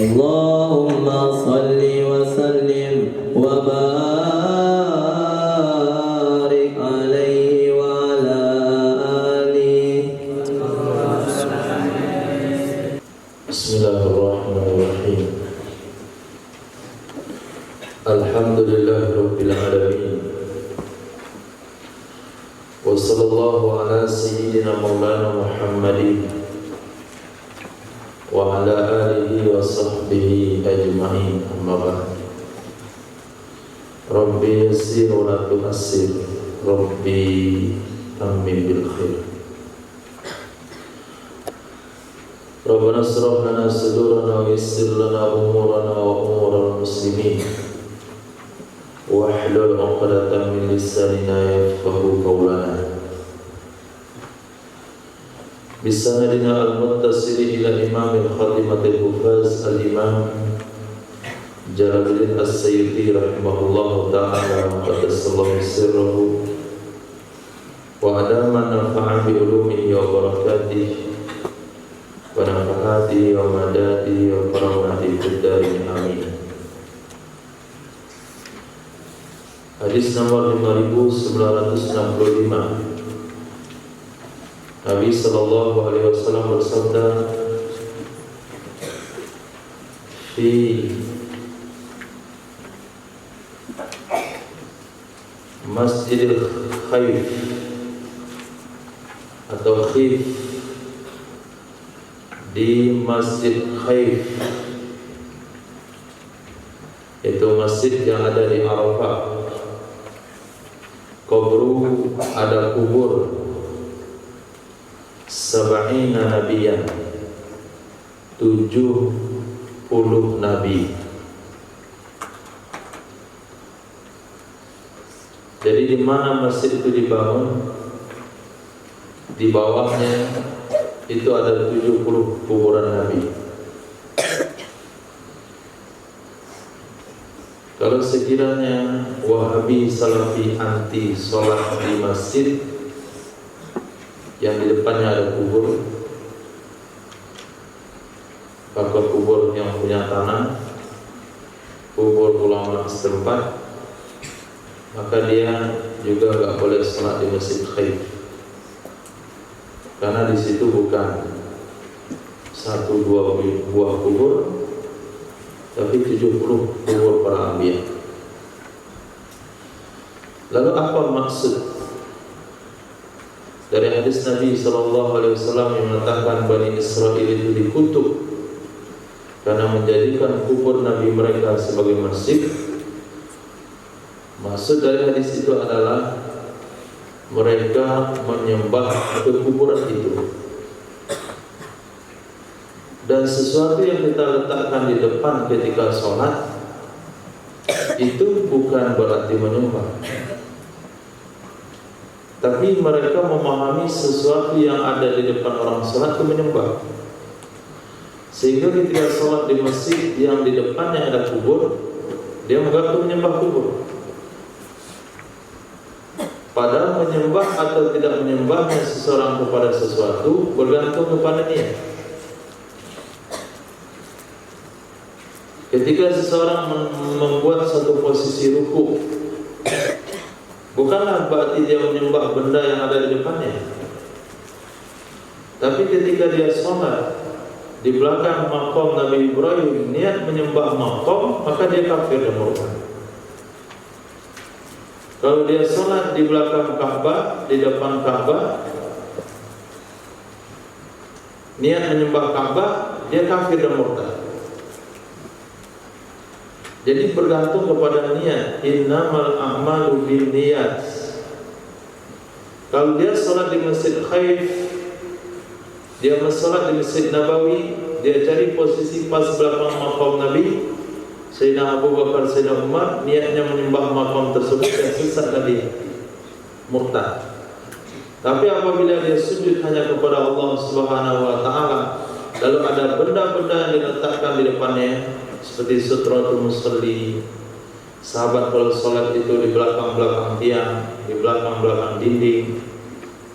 اللهم صل وسلم وبارك عليه وعلى آله. بسم الله الرحمن الرحيم. الحمد لله رب العالمين. وصلى الله على سيدنا مولانا محمد وعلى آله وصحبه أجمعين. أما بعد. ربي يسر ولا تعسر، ربي أمن بالخير. ربنا اشرح لنا صدورنا ويسر لنا أمورنا وأمور المسلمين واحلل عقدة من لساننا يفقهوا قولنا بسندنا المتصل إلى إمام الخاتمة الحفاظ الإمام جلال الدين السيوطي رحمه الله تعالى وقدس الله سره وأدام النفع بعلومه وبركاته ونفحاته ومداته وكرامته في الدارين آمين. Hadis nomor 5965. Nabi sallallahu alaihi wasallam bersabda, "Fi Masjidil Khaif atau Khif, di Masjid Khaif, itu masjid yang ada di Arafah. Kubru, ada kubur sab'ina nabiyan, 70 nabi. Jadi di mana masjid itu dibangun, di bawahnya itu ada 70 kuburan nabi. Kalau sekiranya Wahabi Salafi anti sholat di masjid yang di depannya ada kubur, maka kubur yang punya tanah, kubur ulama setempat, maka dia juga nggak boleh sholat di Masjid Khaif, karena di situ bukan 1-2 buah kubur, tapi 70 kubur para anbiya. Lalu apa maksud dari hadis Nabi SAW yang mengatakan Bani Israel itu dikutuk karena menjadikan kubur Nabi mereka sebagai masjid? Maksud dari hadis itu adalah mereka menyembah ke kuburan itu. Dan sesuatu yang kita letakkan di depan ketika sholat itu bukan berarti menyembah, tapi mereka memahami sesuatu yang ada di depan orang sholat itu menyembah. Sehingga ketika sholat di masjid yang di depannya ada kubur, dia menganggap itu menyembah kubur. Padahal menyembah atau tidak menyembahnya seseorang kepada sesuatu bergantung kepada niat. Ketika seseorang membuat satu posisi ruku, bukanlah berarti dia menyembah benda yang ada di depannya. Tapi ketika dia sholat di belakang maqam Nabi Ibrahim, niat menyembah maqam, maka dia kafir dan murtad. Kalau dia sholat di belakang Ka'bah, di depan Ka'bah, niat menyembah Ka'bah, dia kafir dan murtad. Jadi bergantung kepada niat. Innamal a'malu binniyat. Kalau dia sholat di Masjid Khaif, dia sholat di Masjid Nabawi, dia cari posisi pas belakang maqam Nabi, Sayyidina Abu Bakar, Sayyidina Umar, niatnya menyembah maqam tersebut, dan sesat tadi, murtad. Tapi apabila dia sujud hanya kepada Allah Subhanahu wa Ta'ala, lalu ada benda-benda yang diletakkan di depannya, seperti sutratul musalli. Sahabat kalau sholat itu di belakang-belakang tiang, di belakang-belakang dinding.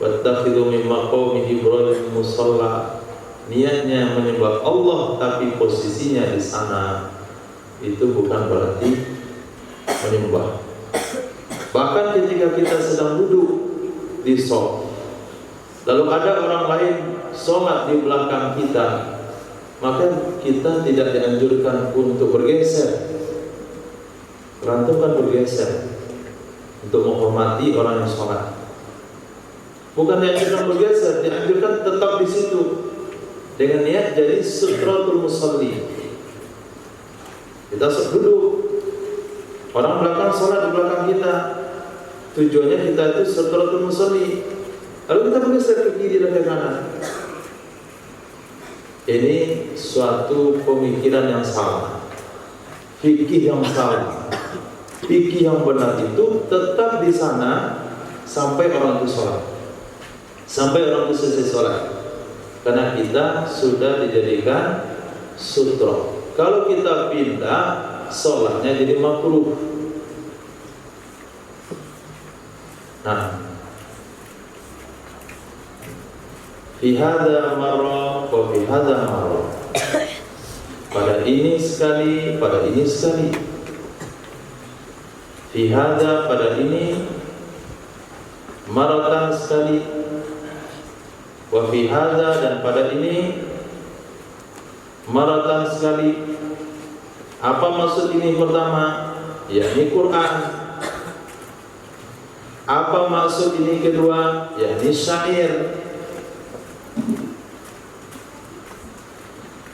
Wattakhidhu min maqami Ibrahim musalla. niatnya menyembah Allah tapi posisinya di sana, itu bukan berarti menyembah. Bahkan ketika kita sedang duduk di sholat, lalu ada orang lain sholat di belakang kita, maka kita tidak dianjurkan untuk bergeser. Antum kan bergeser untuk menghormati orang yang sholat. Bukan dianjurkan bergeser, dianjurkan tetap di situ dengan niat jadi sutratul musalli. Kita duduk, orang belakang sholat di belakang kita, tujuannya kita itu sutratul musalli. Lalu kita bergeser ke kiri dan ke kanan. Ini suatu pemikiran yang salah, fikih yang salah. Fikih yang benar itu tetap di sana sampai orang itu sholat, sampai orang itu selesai sholat, karena kita sudah dijadikan sutra. Kalau kita pindah, sholatnya jadi makruh. Nah, fi hadza marra wa fi hadza marra. Pada ini sekali, pada ini sekali. Fi hadza, pada ini, maratan sekali. Wa fi hadza, dan pada ini maratan sekali. Apa maksud ini? Pertama, yakni Quran. Apa maksud ini? Kedua, yakni syair.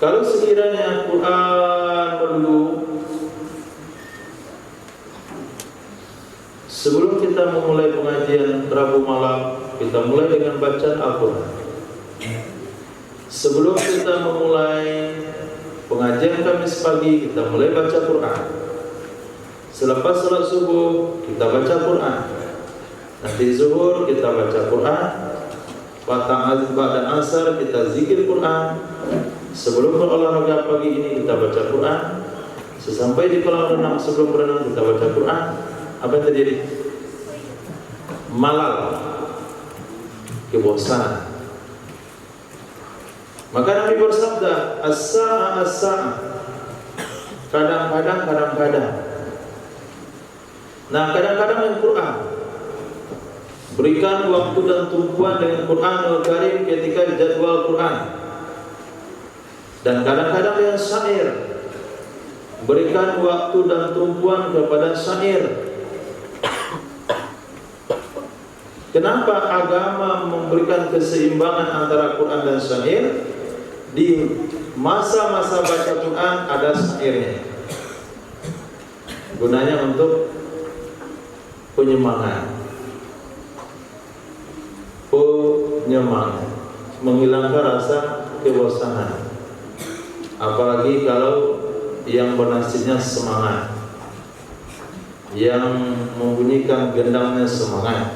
Kalau sekiranya Quran perlu, sebelum kita memulai pengajian Rabu malam, kita mulai dengan bacaan Al-Quran. Sebelum kita memulai pengajian Kamis pagi, kita mulai baca Quran. Selepas salat subuh, kita baca Quran. Nanti zuhur, kita baca Quran. Ba'da asar, kita zikir Quran. Sebelum berolahraga pagi ini, kita baca Quran. Sesampai di kolam renang, sebelum berenang, kita baca Quran. Apa yang terjadi? Malal, kebosanan. Maka Nabi bersabda, as-sa'a as-sa'a, kadang-kadang, kadang-kadang. Nah, kadang-kadang dengan Quran. Berikan waktu dan tumpuan dengan Quran Al-Karim ketika jadwal Quran. Dan kadang-kadang dengan syair. Berikan waktu dan tumpuan kepada syair. Kenapa agama memberikan keseimbangan antara Quran dan syair? Di masa-masa baca Quran ada syairnya. Gunanya untuk penyemangat. Penyemangat, menghilangkan rasa kebosanan. Apalagi kalau yang bernasibnya semangat, yang membunyikan gendangnya semangat.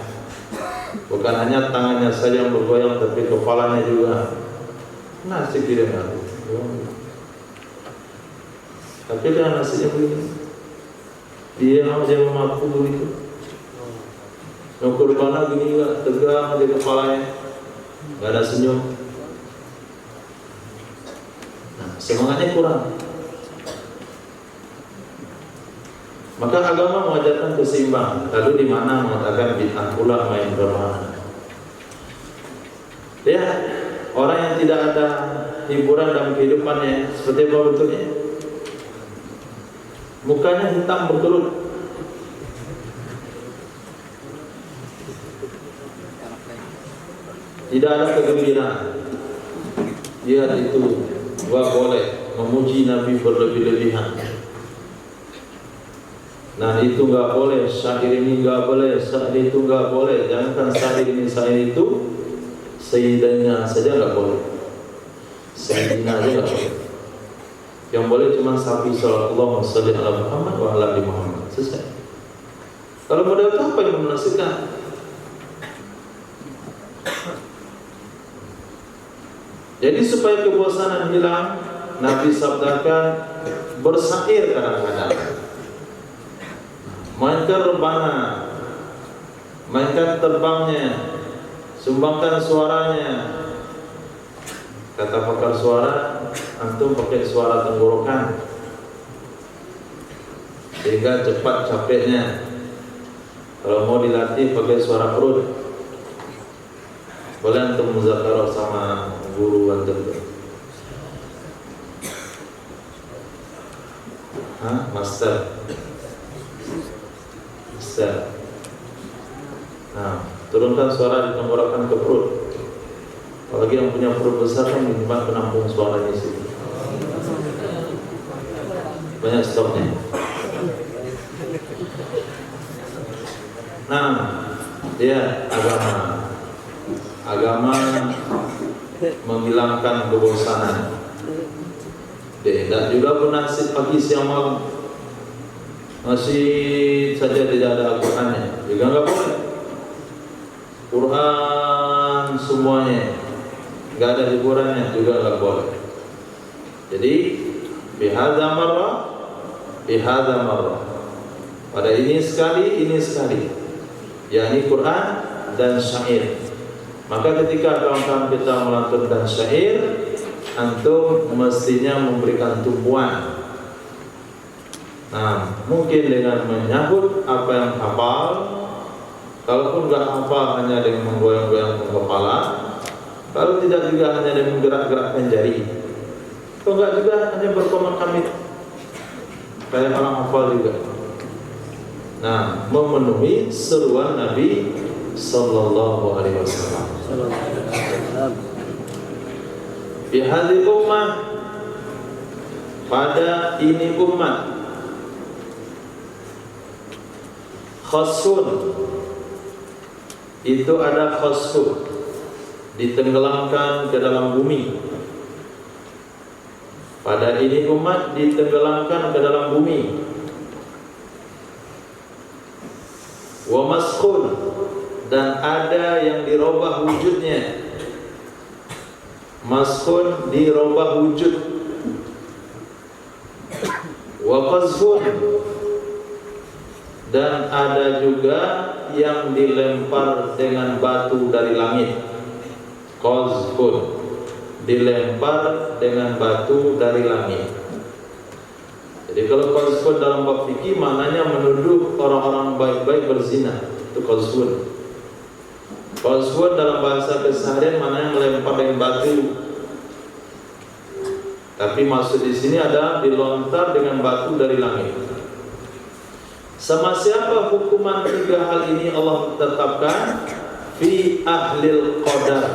Bukan hanya tangannya saja yang bergoyang, tapi kepalanya juga. Nasib dia ngaruh. Tapi dengan nasibnya begini, dia aja mampu begitu. Yang korbannya gini juga, tegang di kepalanya, nggak ada senyum. Nah, semangatnya kurang. Maka agama mengajarkan keseimbangan. Lalu di mana mengatakan bid'ah pula main bermana? Ya, orang yang tidak ada hiburan dalam kehidupannya seperti apa bentuknya? Mukanya hitam berkerut. Tidak ada kegembiraan. Dia itu gak boleh memuji Nabi berlebih-lebihan. Nah, itu gak boleh, syair ini gak boleh, syair itu gak boleh. Jangankan syair ini, syair itu, sayyidina saja gak boleh. Sayyidina aja gak boleh. Yang boleh cuma sapi salat Allahumma sholli ala Muhammad wa ala ali Muhammad. Selesai. Kalau model itu apa yang menasibkan? Jadi supaya kebosanan hilang, Nabi sabdakan bersair kadang-kadang. Mainkan rebana, mainkan terbangnya, sumbangkan suaranya. Kata pakar suara, antum pakai suara tenggorokan sehingga cepat capeknya. Kalau mau dilatih pakai suara perut. Boleh antum muzakarah sama guru antum. Master. Nah, turunkan suara di tenggorokan ke perut. Apalagi yang punya perut besar kan minimal penampung suaranya sih. Banyak stoknya. Nah, dia agama menghilangkan kebosanan. Tidak juga bernasib pagi siang malam masih saja tidak ada Al-Qur'annya, juga enggak boleh. Quran semuanya enggak ada hiburannya, juga enggak boleh. Jadi bihadza marrah. Pada ini sekali, yakni Quran dan syair. Maka ketika kawan-kawan kita melantunkan syair, antum mestinya memberikan tumpuan. Nah, mungkin dengan menyahut apa yang hafal. Kalaupun enggak hafal, hanya dengan menggoyang-goyangkan kepala. Kalau tidak juga hanya dengan menggerak-gerakkan jari. Kalau enggak juga hanya berkomat-kamit kayak orang hafal juga. Nah, memenuhi seruan Nabi sallallahu alaihi wasallam. Fi hadhihi ummah, pada ini umat, khasun, itu ada khasun, ditenggelamkan ke dalam bumi. Pada ini umat ditenggelamkan ke dalam bumi. Wa maskhun, dan ada yang dirubah wujudnya. Maskhun, dirubah wujud. Wa qazfun, dan ada juga yang dilempar dengan batu dari langit. Qazfun, dilempar dengan batu dari langit. Jadi kalau qazfun dalam bab fikih maknanya menuduh orang-orang baik-baik berzina, itu qazfun. Qazfun dalam bahasa keseharian maknanya melempar dengan batu. Tapi maksud di sini adalah dilontar dengan batu dari langit. Sama siapa hukuman tiga hal ini Allah tetapkan? Fi ahlil qadar,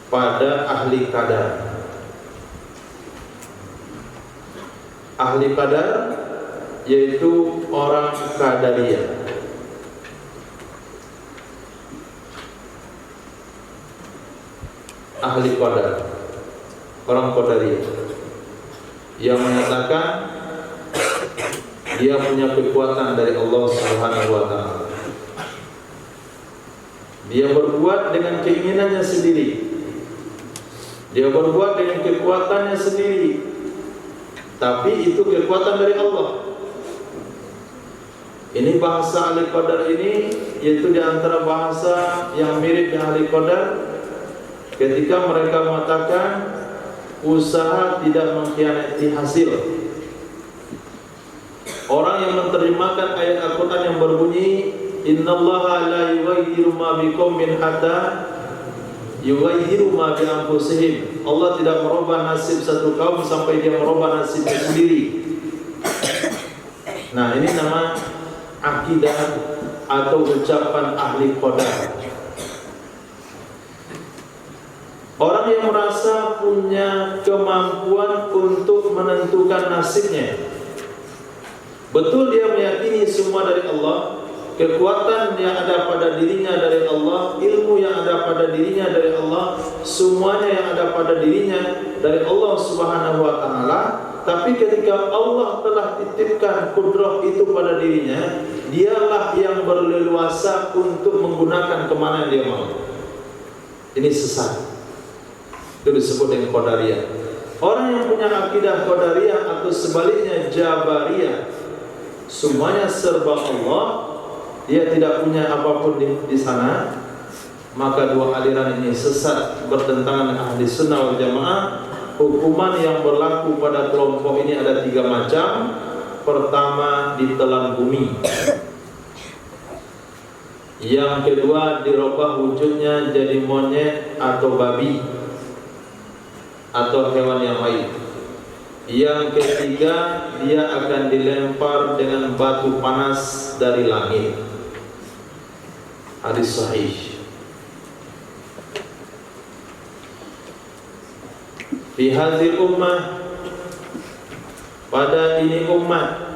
pada ahli qadar. Ahli qadar yaitu orang Qadariyah. Ahli qadar, orang Qadariyah yang menyatakan dia punya kekuatan dari Allah Subhanahu wa taala. Dia berbuat dengan keinginannya sendiri. Dia berbuat dengan kekuatannya sendiri. Tapi itu kekuatan dari Allah. Ini bahasa ahli qadar ini, yaitu di antara bahasa yang mirip dengan ahli qadar ketika mereka mengatakan usaha tidak mengkhianati hasil. Orang yang menerjemahkan ayat Al-Quran yang berbunyi innallaha la yughayyiru ma biqaumin hatta yughayyiru ma bi anfusihim. Allah tidak merubah nasib satu kaum sampai dia merubah nasibnya sendiri. Nah, ini nama akidah atau ucapan ahli qadar. Orang yang merasa punya kemampuan untuk menentukan nasibnya. Betul dia meyakini semua dari Allah, kekuatan yang ada pada dirinya dari Allah, ilmu yang ada pada dirinya dari Allah, semuanya yang ada pada dirinya dari Allah Subhanahu wa taala. Tapi ketika Allah telah titipkan kudrah itu pada dirinya, dialah yang berleluasa untuk menggunakan kemana yang dia mau. Ini sesat. Itu disebut dengan Qadariyah. Orang yang punya akidah Qadariyah atau sebaliknya Jabariyah, semuanya serba Allah, dia tidak punya apapun di sana, maka dua aliran ini sesat, bertentangan dengan ahli sunnah wal jamaah. Hukuman yang berlaku pada kelompok ini ada 3 macam. Pertama, ditelan bumi. Yang kedua, dirubah wujudnya jadi monyet atau babi atau hewan yang lain. Yang ketiga, dia akan dilempar dengan batu panas dari langit. Hadis sahih. Fi hadhil ummah, pada ini umat,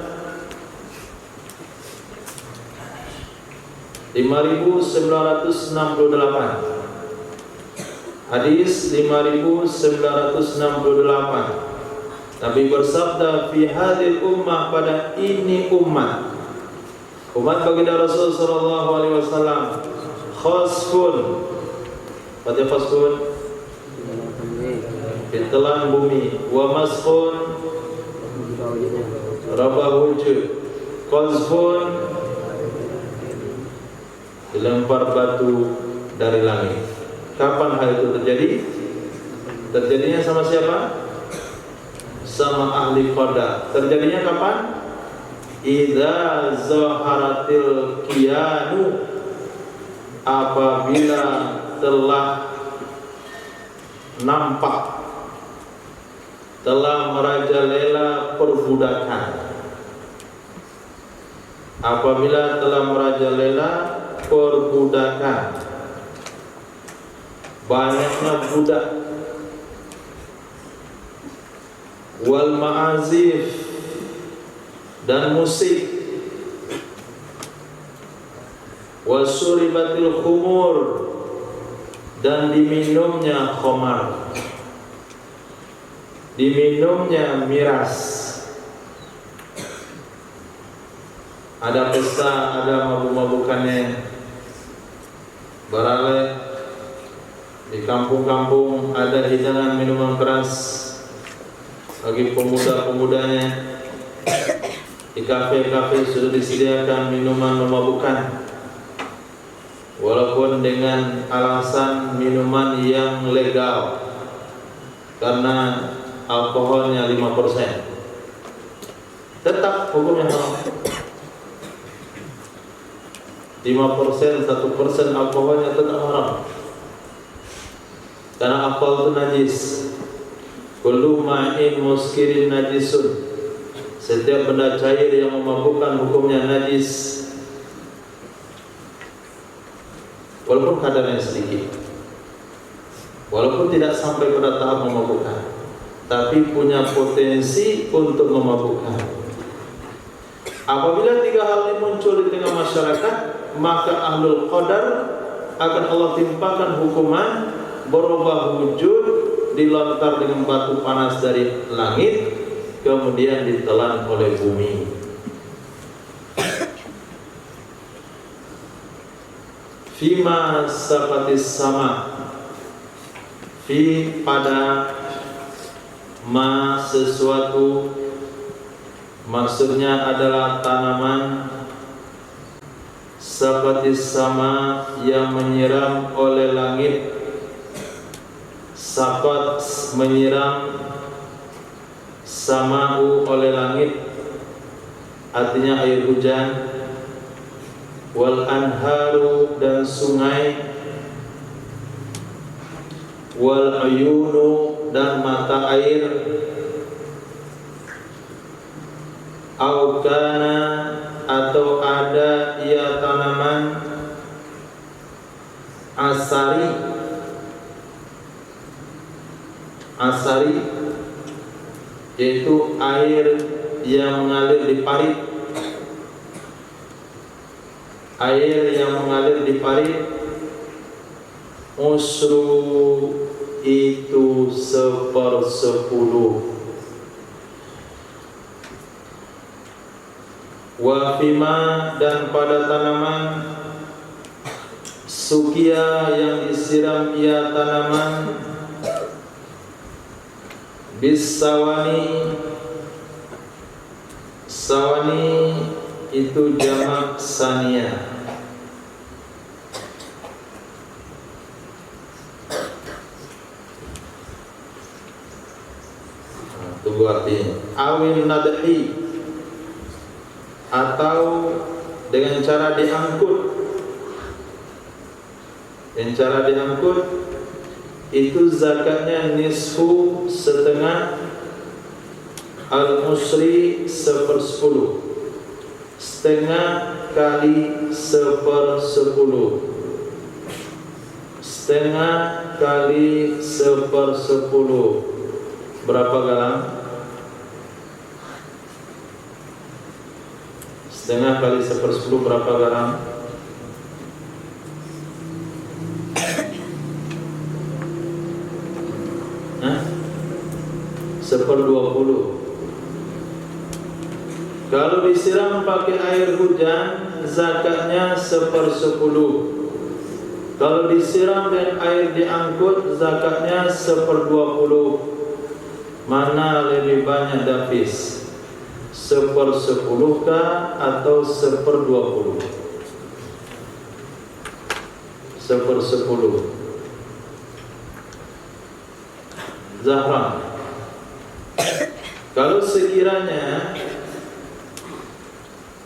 5968. Hadis 5968. Nabi bersabda, fi hadhil ummah, pada ini umat. Umat baginda Rasul sallallahu alaihi wasallam, khasfun. Pada khasfun ditelan bumi, wa maskhun rabah wujud, qazfun dilempar batu dari langit. Kapan hal itu terjadi? Terjadinya sama siapa? Sama ahli qadar. Terjadinya kapan? Idza zaharatil qiyanu, apabila telah nampak, telah merajalela perbudakan. Apabila telah merajalela perbudakan, banyaknya budak, wal ma'azif, dan musik, wasuribatil khumur, dan diminumnya khamar, diminumnya miras. Ada pesta, ada mabuk-mabukannya, barale di kampung-kampung ada hidangan minuman keras bagi pemuda-pemudanya. Di kafe-kafe sudah disediakan minuman memabukkan, walaupun dengan alasan minuman yang legal, karena alkoholnya 5%, tetap hukumnya haram. 5%, 1% alkoholnya tetap haram, karena alkohol itu najis. Kullu ma'in muskirin najisun, setiap benda cair yang memabukkan hukumnya najis, walaupun kadarnya sedikit, walaupun tidak sampai pada tahap memabukkan, tapi punya potensi untuk memabukkan. Apabila 3 hal ini muncul di tengah masyarakat, maka ahlul qadar akan Allah timpakan hukuman berubah wujud, dilontar dengan batu panas dari langit, kemudian ditelan oleh bumi. Fima safatis sama, fi pada ma sesuatu, maksudnya adalah tanaman, safatis sama yang menyiram oleh langit. Safat menyiram, sama'u oleh langit, artinya air hujan. Wal anharu, dan sungai. Wal uyunu, dan mata air. Au kana, atau ada ia tanaman, asari. Asari yaitu air yang mengalir di parit. Air yang mengalir di parit, usru itu 1/10. Wafima, dan pada tanaman, sukia yang disiram ia tanaman, bisawani. Sawani itu jamak sania. tunggu artinya. Awil nadhi, atau dengan cara diangkut. Dengan cara diangkut itu zakatnya nisfu, setengah, al-musri 1/10, setengah kali 1/10, setengah kali 1/10. Berapa garam? Setengah kali 1/10 berapa garam? Hah? 1/20. Kalau disiram pakai air hujan, zakatnya 1/10. Kalau disiram dengan air diangkut, zakatnya 1/20. Mana lebih banyak Davis? 1/10 kah atau 1/20? 1/10. Zahra, kalau sekiranya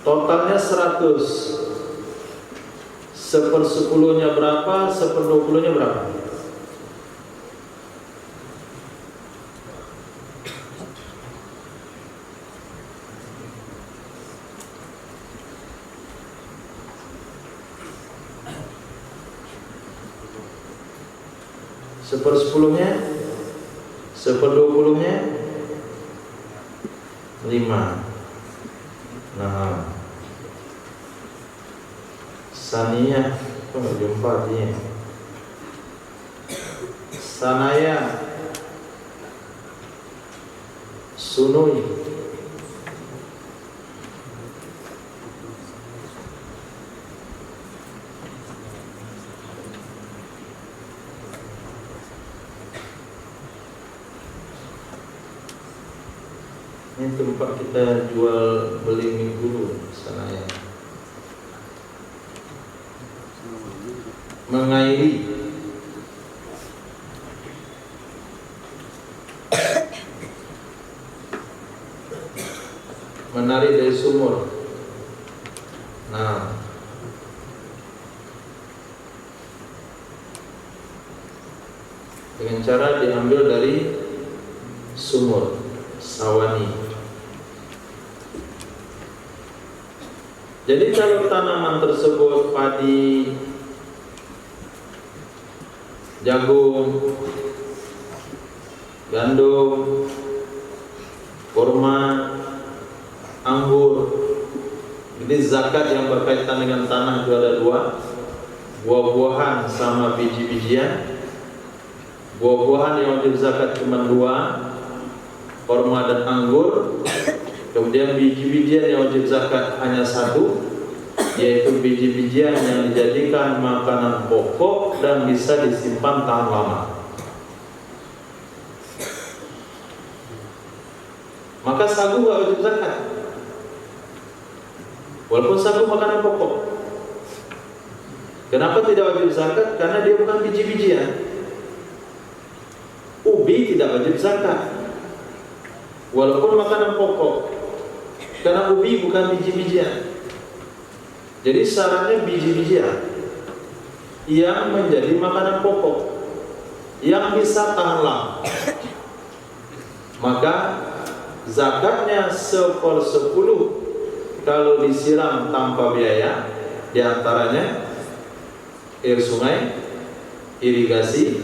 totalnya 100, 1/10-nya berapa, 1/20-nya berapa? Seper-10-nya, 1/20-nya 5. Nah, Saniyah, kok nggak jumpa dia? Sanaya, Sunui, ini tempat kita jual beli mie gulu. Sanaya, mengairi, menarik dari sumur. Nah, dengan cara diambil dari sumur, sawani. Jadi kalau tanaman tersebut padi, jagung, gandum, kurma, anggur, jadi zakat yang berkaitan dengan tanah itu ada dua, buah-buahan sama biji-bijian. Buah-buahan yang wajib zakat cuma dua, kurma dan anggur. Kemudian biji-bijian yang wajib zakat hanya satu, yaitu biji-bijian yang dijadikan makanan pokok dan bisa disimpan tahan lama. Maka sagu nggak wajib zakat, walaupun sagu makanan pokok. Kenapa tidak wajib zakat? Karena dia bukan biji-bijian. Ubi tidak wajib zakat, walaupun makanan pokok, karena ubi bukan biji-bijian. Jadi syaratnya biji-bijian yang menjadi makanan pokok yang bisa tahan lama. Maka zakatnya 1/10 kalau disiram tanpa biaya, diantaranya air sungai, irigasi,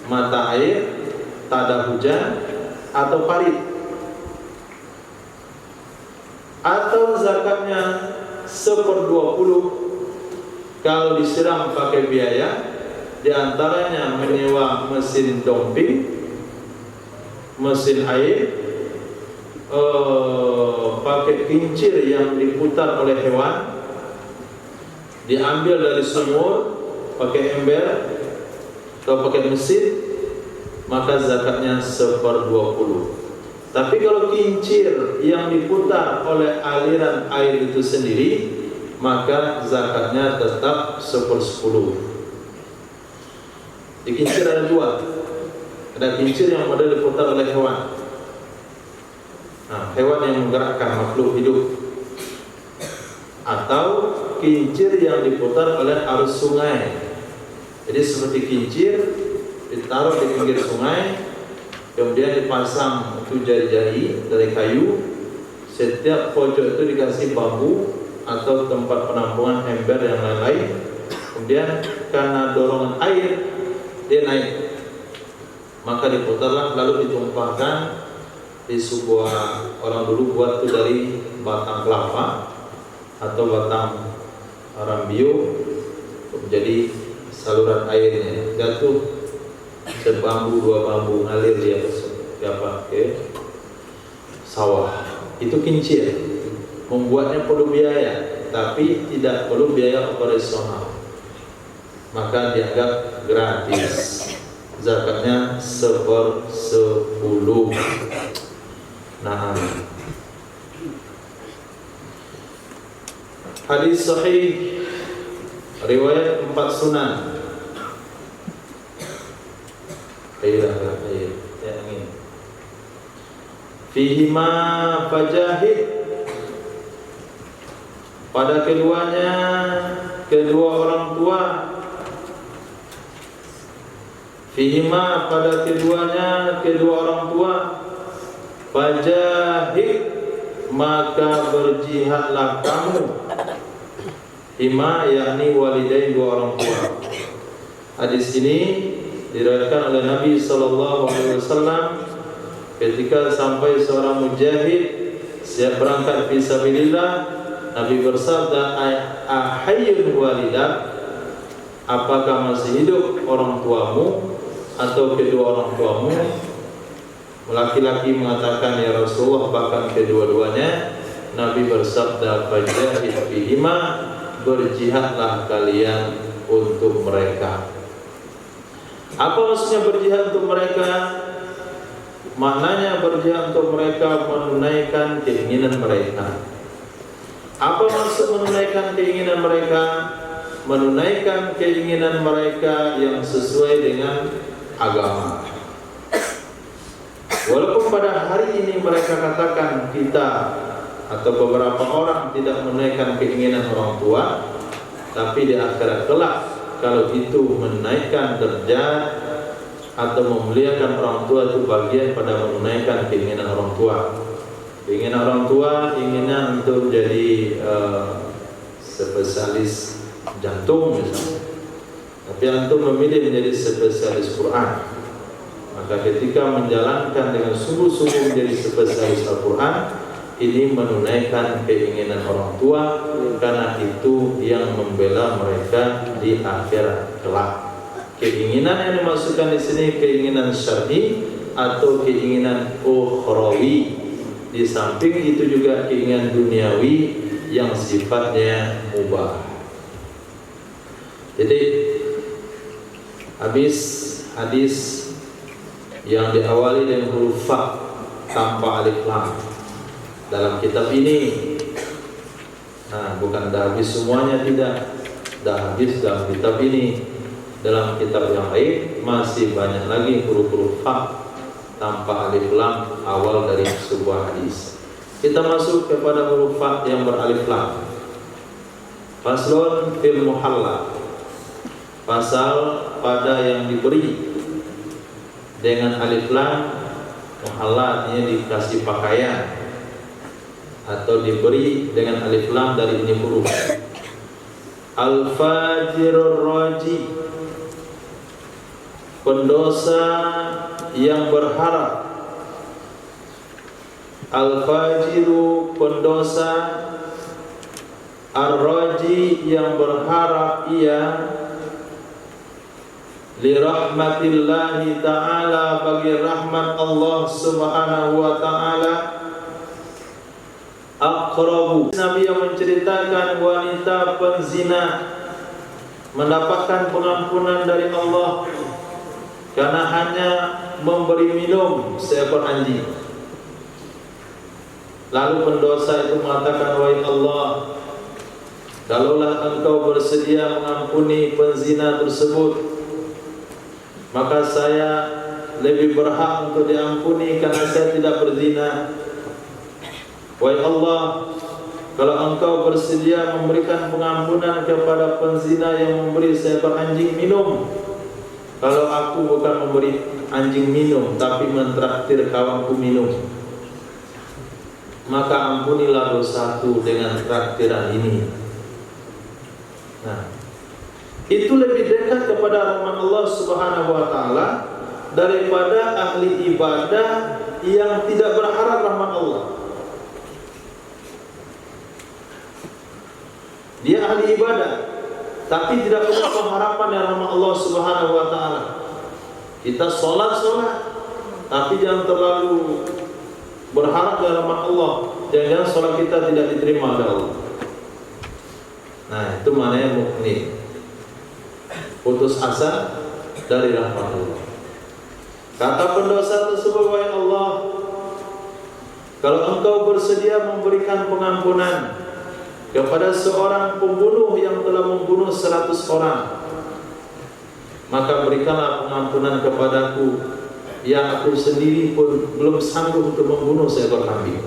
mata air, tada hujan, atau parit. Atau zakatnya 1/20 kalau disiram pakai biaya, diantaranya menyewa mesin dumping, mesin air, pakai kincir yang diputar oleh hewan, diambil dari sumur pakai ember atau pakai mesin, maka zakatnya 1/20. Tapi kalau kincir yang diputar oleh aliran air itu sendiri, maka zakatnya tetap 1/10. Di kincir ada dua, ada kincir yang model diputar oleh hewan, Nah, hewan yang menggerakkan makhluk hidup, atau kincir yang diputar oleh arus sungai. Jadi seperti kincir ditaruh di pinggir sungai, kemudian dipasang itu jari-jari dari kayu. Setiap pojok itu dikasih bambu atau tempat penampungan ember yang lain-lain. Kemudian karena dorongan air dia naik, maka diputarlah lalu ditumpahkan di sebuah, orang dulu buat itu dari batang kelapa atau batang rambio, jadi saluran airnya jatuh sebambu dua bambu ngalir dia ke sawah. Itu kincir. Membuatnya perlu biaya, tapi tidak perlu biaya operasional, maka dianggap gratis. Zakatnya 1/10. Nah, hadis sahih riwayat 4 sunan. Fihima fajahid, pada keduanya kedua orang tua. Fihima, pada keduanya kedua orang tua. Fajahid, maka berjihadlah kamu. Hima yakni walidain, dua orang tua. Hadis ini diriwayatkan oleh Nabi SAW ketika sampai seorang mujahid siap berangkat fisabilillah. Nabi bersabda, ahayyun walidak, apakah masih hidup orang tuamu atau kedua orang tuamu? Laki-laki mengatakan, ya Rasulullah, bahkan kedua-duanya. Nabi bersabda, fajahid bihima, berjihadlah kalian untuk mereka. Apa maksudnya berjihad untuk mereka? Maknanya berjihad untuk mereka menunaikan keinginan mereka. Apa maksud menunaikan keinginan mereka? Menunaikan keinginan mereka yang sesuai dengan agama. Walaupun pada hari ini mereka katakan kita atau beberapa orang tidak menunaikan keinginan orang tua, tapi di akhirat kelak, kalau itu menaikkan derajat atau memuliakan orang tua, itu bagian pada menunaikan keinginan orang tua. Keinginan orang tua, inginnya untuk jadi spesialis jantung misalnya, tapi antum memilih menjadi spesialis Quran. Maka ketika menjalankan dengan sungguh-sungguh menjadi spesialis Al-Quran, ini menunaikan keinginan orang tua, karena itu yang membela mereka di akhirat kelak. Keinginan yang dimaksudkan di sini keinginan syar'i atau keinginan ukhrawi. Di samping itu juga keinginan duniawi yang sifatnya mubah. Jadi habis hadis yang diawali dengan huruf fa tanpa alif lam dalam kitab ini. Nah, bukan dah habis semuanya, tidak. Dah habis dalam kitab ini. Dalam kitab yang lain masih banyak lagi huruf-huruf fa tanpa alif lam awal dari sebuah hadis. Kita masuk kepada huruf fa yang beralif lam. Faslun fil muhalla, pasal pada yang diberi dengan alif lam. Muhalla artinya dikasih pakaian atau diberi dengan alif lam dari ini huruf. Al-fajirur raji, pendosa yang berharap. Al-fajiru, pendosa. Ar-raji, yang berharap ia li rahmatillahi ta'ala, bagi rahmat Allah subhanahu wa ta'ala. Aqrabu, Nabi yang menceritakan wanita penzina mendapatkan pengampunan dari Allah karena hanya memberi minum seekor anjing. Lalu pendosa itu mengatakan, wahai Allah, kalaulah engkau bersedia mengampuni penzina tersebut, maka saya lebih berhak untuk diampuni karena saya tidak berzina. Wahai Allah, kalau Engkau bersedia memberikan pengampunan kepada penzina yang memberi seekor anjing minum, kalau aku bukan memberi anjing minum tapi mentraktir kawanku minum, maka ampunilah dosaku dengan traktiran ini. Nah, itu lebih dekat kepada rahmat Allah Subhanahu wa taala daripada ahli ibadah yang tidak berharap rahmat Allah. Dia ahli ibadah tapi tidak punya pengharapan dari rahmat Allah Subhanahu wa taala. Kita salat tapi jangan terlalu berharap dari rahmat Allah. Jangan salat kita tidak diterima oleh Allah. Nah, itu maknanya mukmin. Putus asa dari rahmat Allah. Kata pendosa tersebut, wahai Allah, kalau Engkau bersedia memberikan pengampunan kepada seorang pembunuh yang telah membunuh 100 orang, maka berikanlah pengampunan kepadaku yang aku sendiri pun belum sanggup untuk membunuh seekor kambing,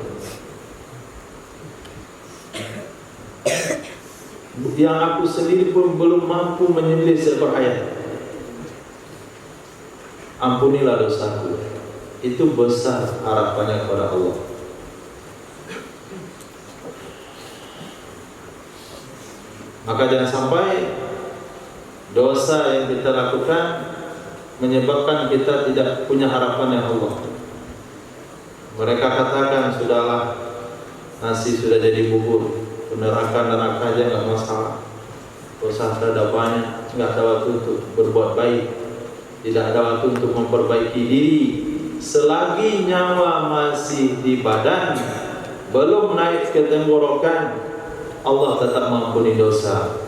yang aku sendiri pun belum mampu menyembelih seekor ayam. Ampunilah dosaku. Itu besar harapannya kepada Allah. Maka jangan sampai dosa yang kita lakukan menyebabkan kita tidak punya harapan yang Allah. Mereka katakan, sudahlah, nasi sudah jadi bubur, neraka aja nggak masalah, dosa ada banyak, nggak ada waktu untuk berbuat baik, tidak ada waktu untuk memperbaiki diri. Selagi nyawa masih di badan, belum naik ke tenggorokan, Allah tetap mengampuni dosa.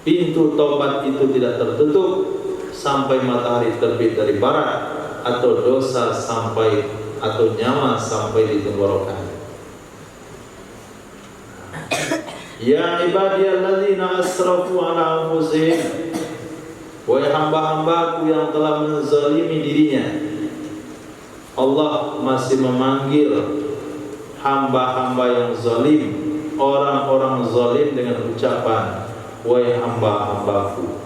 Pintu taubat itu tidak tertutup sampai matahari terbit dari barat, atau dosa sampai atau nyawa sampai di tenggorokan. Ya ibadiyalladzina asrafu ala anfusihim, wahai hamba-hambaku yang telah menzalimi dirinya. Allah masih memanggil hamba-hamba yang zalim, orang-orang zalim, dengan ucapan, wahai hamba-hambaku,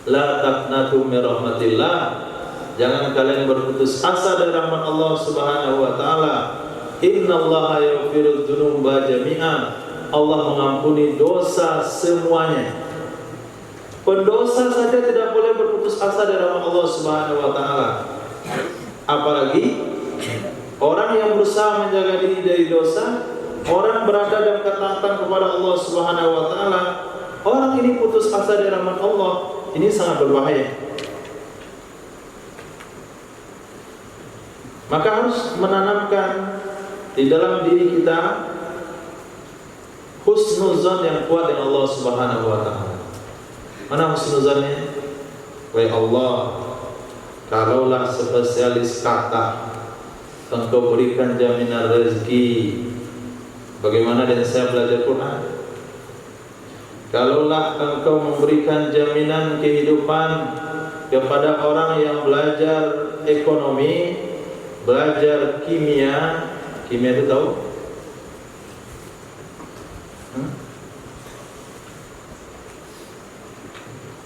la taqnatu min rahmatillah, jangan kalian berputus asa dari rahmat Allah Subhanahu wa taala. Innallaha yaghfiru dzunuba jami'an, Allah mengampuni dosa semuanya. Pendosa saja tidak boleh berputus asa dari rahmat Allah Subhanahu wa taala. Apalagi orang yang berusaha menjaga diri dari dosa, orang berada dalam ketaatan kepada Allah Subhanahu wa taala, orang ini putus asa dari rahmat Allah, ini sangat berbahaya. Maka harus menanamkan di dalam diri kita husnuzan yang kuat dengan Allah Subhanahu wa taala. Mana husnuzannya? Wahai Allah, kalaulah spesialis kata Engkau berikan jaminan rezeki, bagaimana dengan saya belajar Quran? Kalaulah Engkau memberikan jaminan kehidupan kepada orang yang belajar ekonomi, belajar kimia itu tahu?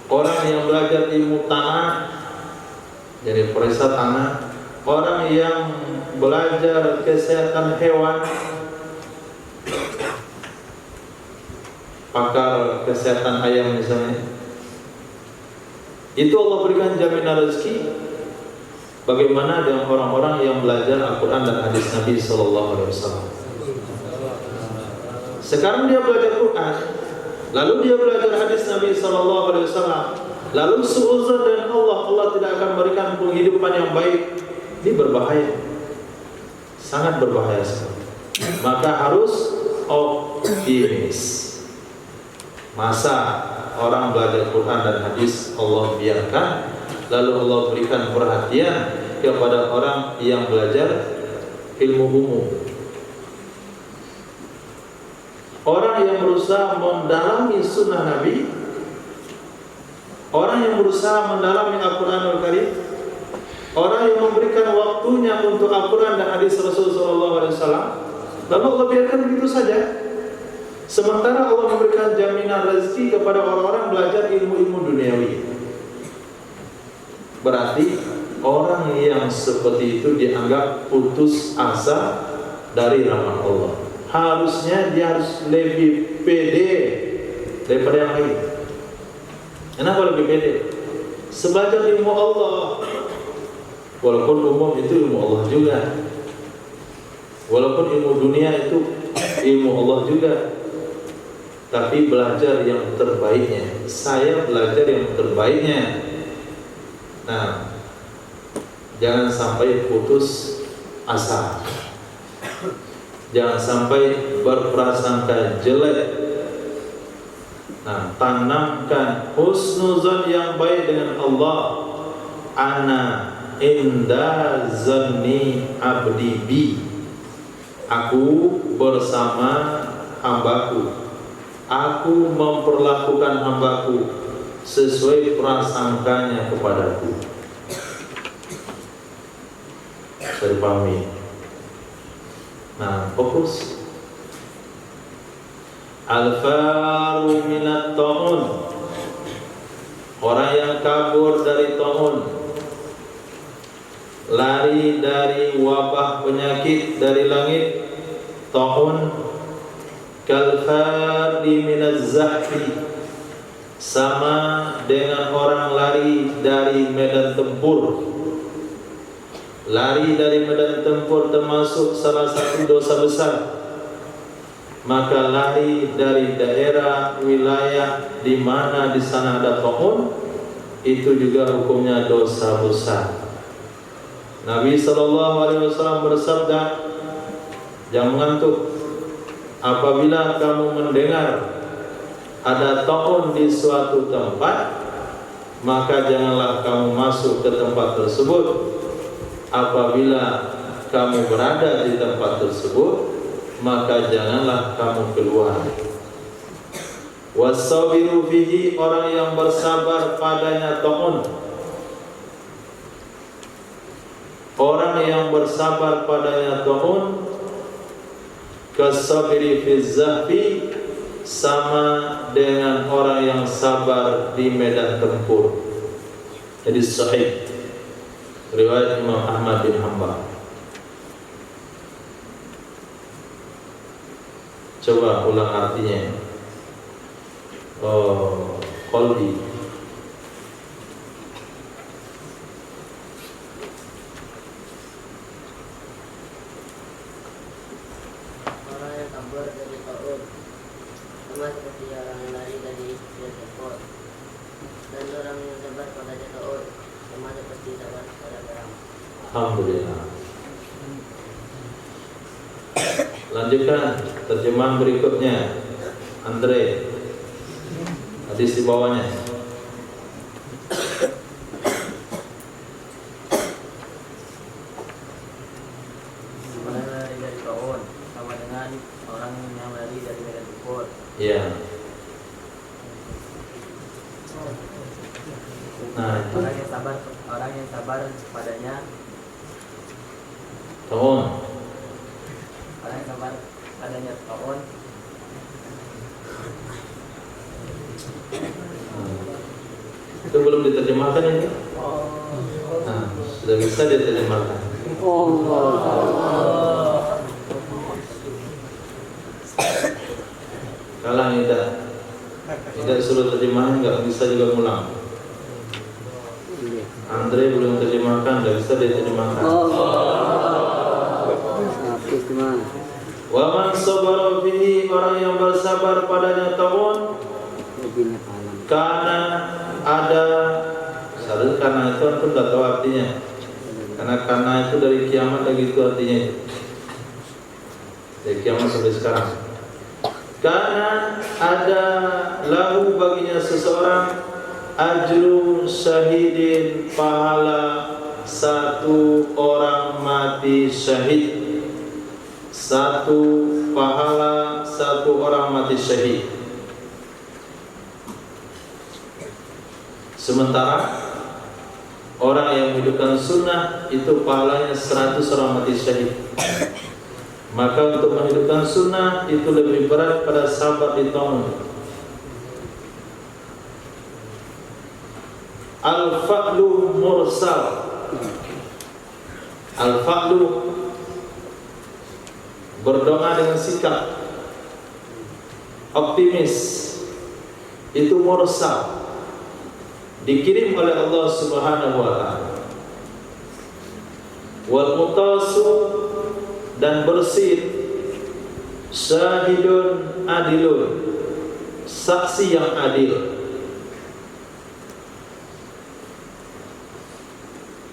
Orang yang belajar ilmu tanah, jadi periksa tanah, orang yang belajar kesehatan hewan, pakar kesehatan ayam misalnya, itu Allah berikan jaminan rezeki. Bagaimana dengan orang-orang yang belajar Al-Quran dan hadis Nabi SAW? Sekarang dia belajar Quran, lalu dia belajar hadis Nabi SAW, lalu suuzon dengan Allah, Allah tidak akan memberikan penghidupan yang baik. Ini berbahaya, sangat berbahaya sekali. Maka harus optimis. Masa orang belajar Quran dan hadis Allah biarkan, lalu Allah berikan perhatian kepada orang yang belajar ilmu umum, orang yang berusaha mendalami sunnah Nabi, orang yang berusaha mendalami Al-Quranul Karim, orang yang memberikan waktunya untuk Al-Quran dan hadis Rasulullah SAW, lalu Allah biarkan begitu saja. Sementara Allah memberikan jaminan rezeki kepada orang-orang belajar ilmu-ilmu duniawi. Berarti orang yang seperti itu dianggap putus asa dari rahmat Allah. Harusnya dia harus lebih pede daripada yang lain. Kenapa lebih pede? Sebagai ilmu Allah, walaupun umum itu ilmu Allah juga, walaupun ilmu dunia itu ilmu Allah juga, tapi belajar yang terbaiknya. Saya belajar yang terbaiknya. Nah, jangan sampai putus asa, jangan sampai berprasangka jelek. Nah, tanamkan husnuzan yang baik dengan Allah. Ana inda zanni abdi bi. Aku bersama hambaku. Aku memperlakukan hambaku sesuai prasangkanya kepadaku. Bisa dipahami? Nah, fokus. Al-faru minat ta'un, orang yang kabur dari ta'un, lari dari wabah penyakit dari langit. Ta'un kal-fardi minaz zahfi, sama dengan orang lari dari medan tempur. Lari dari medan tempur termasuk salah satu dosa besar. Maka lari dari daerah wilayah di mana di sana ada ta'un, itu juga hukumnya dosa besar. Nabi SAW bersabda, jangan mengantuk. Apabila kamu mendengar ada ta'un di suatu tempat, maka janganlah kamu masuk ke tempat tersebut. Apabila kamu berada di tempat tersebut, maka janganlah kamu keluar. Wasabiru fihi, orang yang bersabar padanya ta'un. Orang yang bersabar padanya ta'un, kasabiri fi zahfi, sama dengan orang yang sabar di medan tempur. Jadi sahih riwayat Imam Ahmad bin Hanbal. Coba ulang artinya. Qalbi. Orang yang kabur dari ta'un, sama seperti orang yang lari dari tempur. Dan orang yang sabar pada ta'un, sama seperti sabar pada perang. Alhamdulillah. Lanjutkan terjemahan berikutnya, Andre. Hadis di bawahnya. Orang yang lari dari ta'un, sama dengan orang yang lari dari medan tempur. Ya. Nah, itu Orang yang sabar padanya, ta'un. orang yang sabar padanya ta'un, Itu belum diterjemahkan ini. Nah, sudah bisa diterjemahkan. Kalau tidak suruh terjemahan, nggak bisa juga ngulang. Andre belum terjemahkan, nggak bisa diterjemahkan. Wa man sabara fihi, orang yang bersabar padanya ta'un, karena ada, karena itu antum tidak tahu artinya. Karena itu dari kiamat lagi itu artinya. Dari kiamat sampai sekarang. Karena ada lahu baginya seseorang ajru syahidin, pahala satu orang mati syahid. Satu pahala satu orang mati syahid. Sementara Orang yang menghidupkan sunnah itu pahalanya 100 orang mati syahid. Maka untuk menghidupkan sunnah itu lebih berat pada sahabat ditolong. Al-fa'lu mursal. Al-fa'lu berdoa dengan sikap optimis, itu mursal, dikirim oleh Allah Subhanahu wa taala. Wal mutasu, dan bersin, syahidun adilun, saksi yang adil.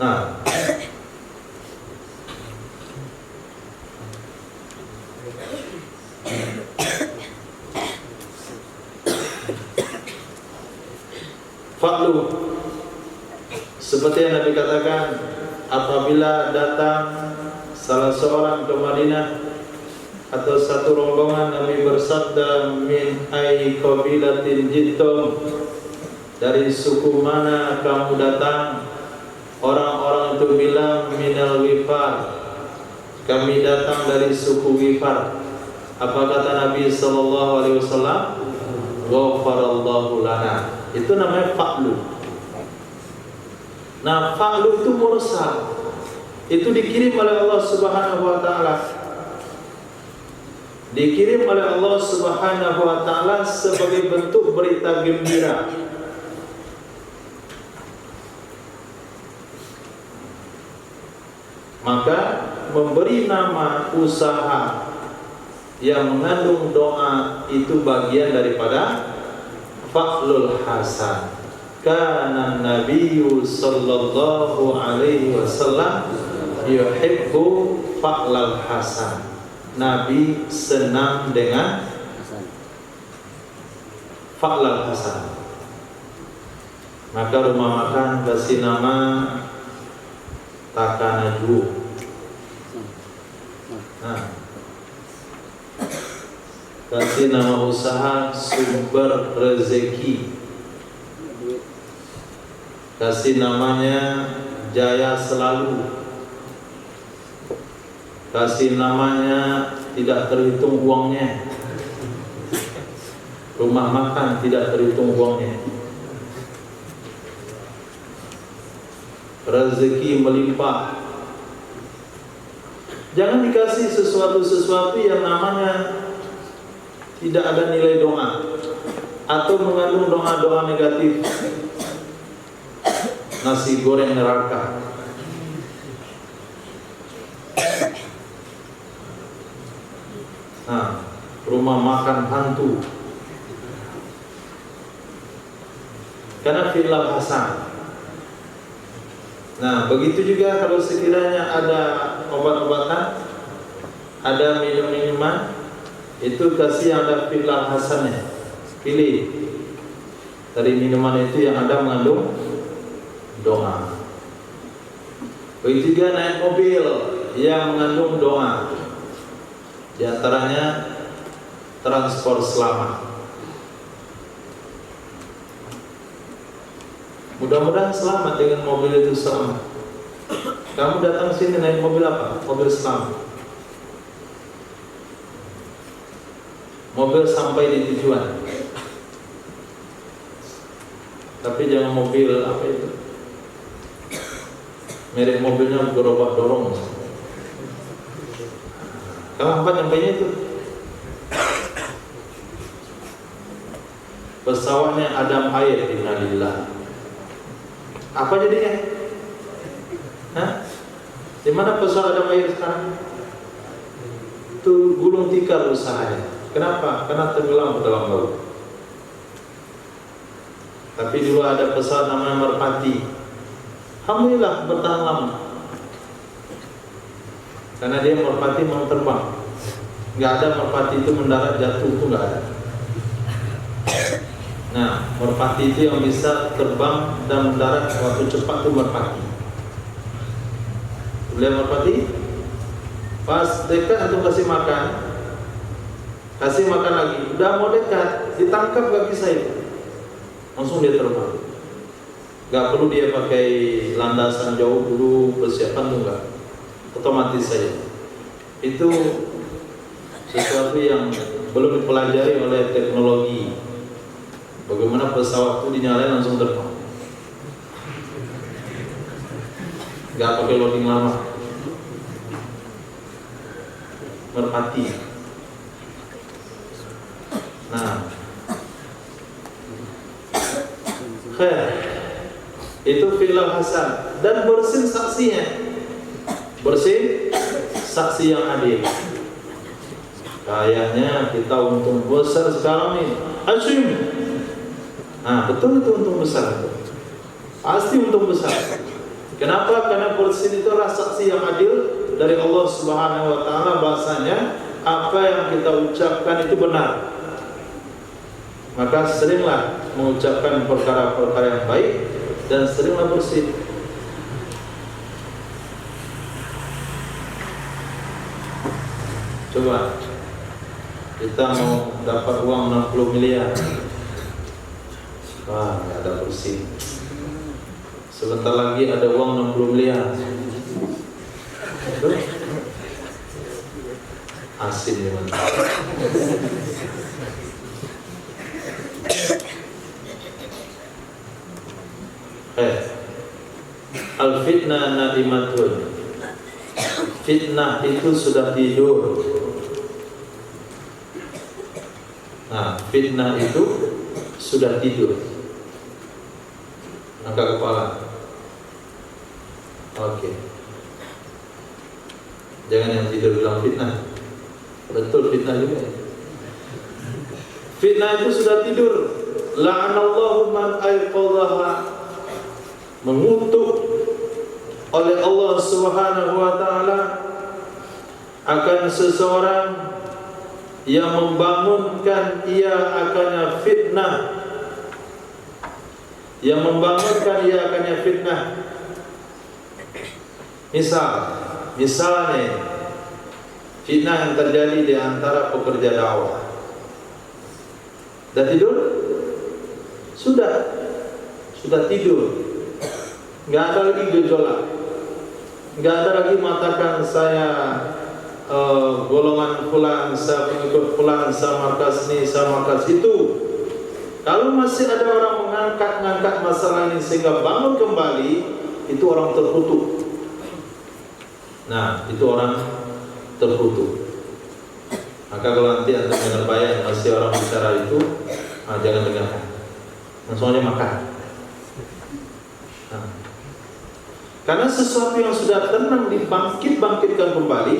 Nah, fa'lu, seperti yang Nabi katakan, apabila datang salah seorang ke Madinah atau satu rombongan, Nabi bersabda, min ay qabilatin jittum, dari suku mana kamu datang? Orang-orang itu bilang, minal Ghifar, kami datang dari suku Ghifar. Apa kata Nabi sallallahu alaihi wasallam? Ghafarallahu lana. Itu namanya fa'lu. Nah, fa'lu itu mursal. Itu dikirim oleh Allah Subhanahu wa taala. Dikirim oleh Allah Subhanahu wa taala sebagai bentuk berita gembira. Maka memberi nama usaha yang mengandung doa itu bagian daripada fa'lul hasan. Kana Nabiyyu sallallahu alaihi wasallam yuhibbu fa'lal hasan. Nabi senang dengan fa'lal hasan. Maka rumah makan kasih nama Takanaju. Nah, kasih nama usaha Sumber Rezeki. Kasih namanya Jaya Selalu. Kasih namanya tidak terhitung uangnya. Rumah makan tidak terhitung uangnya. Rezeki melimpah. Jangan dikasih sesuatu yang namanya tidak ada nilai doa atau mengandung doa-doa negatif. Nasi goreng neraka. Nah, rumah makan hantu. Karena fi'lal hasan. Nah, begitu juga kalau sekiranya ada obat-obatan, ada minum-minuman, itu kasih yang ada fi'lal hasannya. Pilih dari minuman itu yang ada mengandung doa. Begitu juga naik mobil yang mengandung doa. Di antaranya transport selamat. Mudah-mudahan selamat dengan mobil itu selamat. Kamu datang sini naik mobil apa? Mobil selamat. Mobil sampai di tujuan. Tapi jangan mobil apa itu? Merek mobilnya gerobak dorong. Kalau hambat nyampainya itu pesawatnya Adam air, innalillah. Apa jadinya? Hah? Di mana pesawat Adam air sekarang? Itu gulung tikar usahanya. Kenapa? Karena tenggelam ke dalam laut. Tapi dulu ada pesawat namanya Merpati. Alhamdulillah bertahan lama. Karena dia Merpati mau terbang. Nggak ada Merpati itu mendarat jatuh, itu nggak ada. Nah, Merpati itu yang bisa terbang dan mendarat waktu cepat itu Merpati. Boleh Merpati? Pas dekat untuk kasih makan lagi. Udah mau dekat, ditangkap kaki saya. Langsung dia terbang. Gak perlu dia pakai landasan jauh dulu, persiapan tuh enggak, otomatis saja. Itu sesuatu yang belum dipelajari oleh teknologi. Bagaimana pesawat itu dinyalain langsung terbang, nggak pakai loading lama, merpati. Nah, khair itu fi'il hasan dan bersih saksinya, bersih saksi yang adil. Kayaknya kita untung besar sekarang nih, asyim. Nah, betul itu untung besar, pasti untung besar. Kenapa? Karena bersih itu adalah saksi yang adil dari Allah Subhanahu Wa Taala. Bahasanya apa yang kita ucapkan itu benar. Maka seringlah mengucapkan perkara-perkara yang baik dan seringlah bersih. Coba kita mau dapat uang 60 miliar, wah nggak ada bersih. Sebentar lagi ada uang 60 miliar, asin ya mantap. Al-fitnah nadimatun. Fitnah itu sudah tidur. Nah, fitnah itu sudah tidur. Angkat kepala. Oke. Jangan yang tidur bilang fitnah. Betul, fitnah juga. Fitnah itu sudah tidur. La'anallahu man ayqadhaha. Mengutuk oleh Allah Subhanahu Wa Taala akan seseorang yang membangunkan ia akannya fitnah, yang membangunkan ia akannya fitnah. Misalnya fitnah yang terjadi di antara pekerja dakwah. Sudah tidur? Sudah tidur. Nggak ada lagi gejolak, nggak ada lagi mengatakan saya golongan fulan, saya pengikut fulan, saya markas ini, saya markas itu. Kalau masih ada orang mengangkat masalah ini sehingga bangun kembali, itu orang terkutuk. Nah, itu orang terkutuk. Maka kalau nanti anda dengar bayang masih orang bicara itu, jangan dengarkan, langsung aja makan. Nah, karena sesuatu yang sudah tenang dibangkitkan kembali,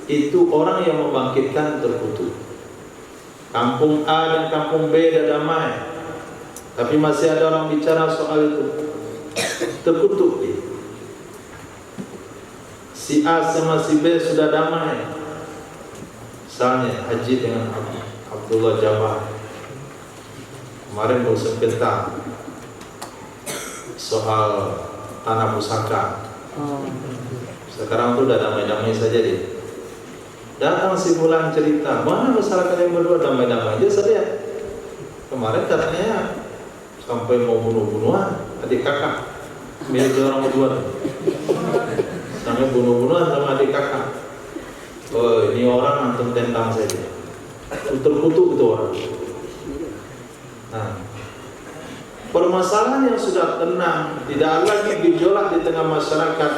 itu orang yang membangkitkan terkutuk. Kampung A dan kampung B dah damai, tapi masih ada orang bicara soal itu, terkutuk dia. Si A sama si B sudah damai. Misalnya Haji dengan Abdullah Jabar kemarin bersengketa soal tanah pusaka. Sekarang tuh udah damai-damai saja deh. Datang si bulan cerita, mana masalah kalian berdua damai-damai aja saja. Kemarin katanya sampai mau bunuh-bunuhan adik kakak, milik orang berdua. Sampai bunuh-bunuhan sama adik kakak. Oh, ini orang antum tentang saja. Terkutuk itu orang. Nah, permasalahan yang sudah tenang, tidak lagi gejolak di tengah masyarakat,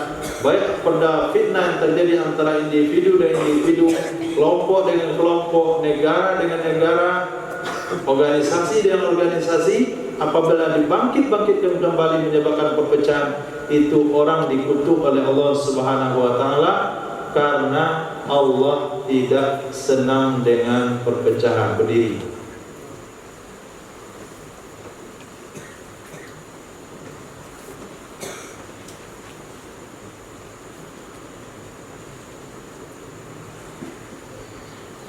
baik pada fitnah yang terjadi antara individu dan individu, kelompok dengan kelompok, negara dengan negara, organisasi dengan organisasi, apabila dibangkitkan kembali menyebabkan perpecahan, itu orang dikutuk oleh Allah Subhanahu Wa Taala, karena Allah tidak senang dengan perpecahan. Berdiri.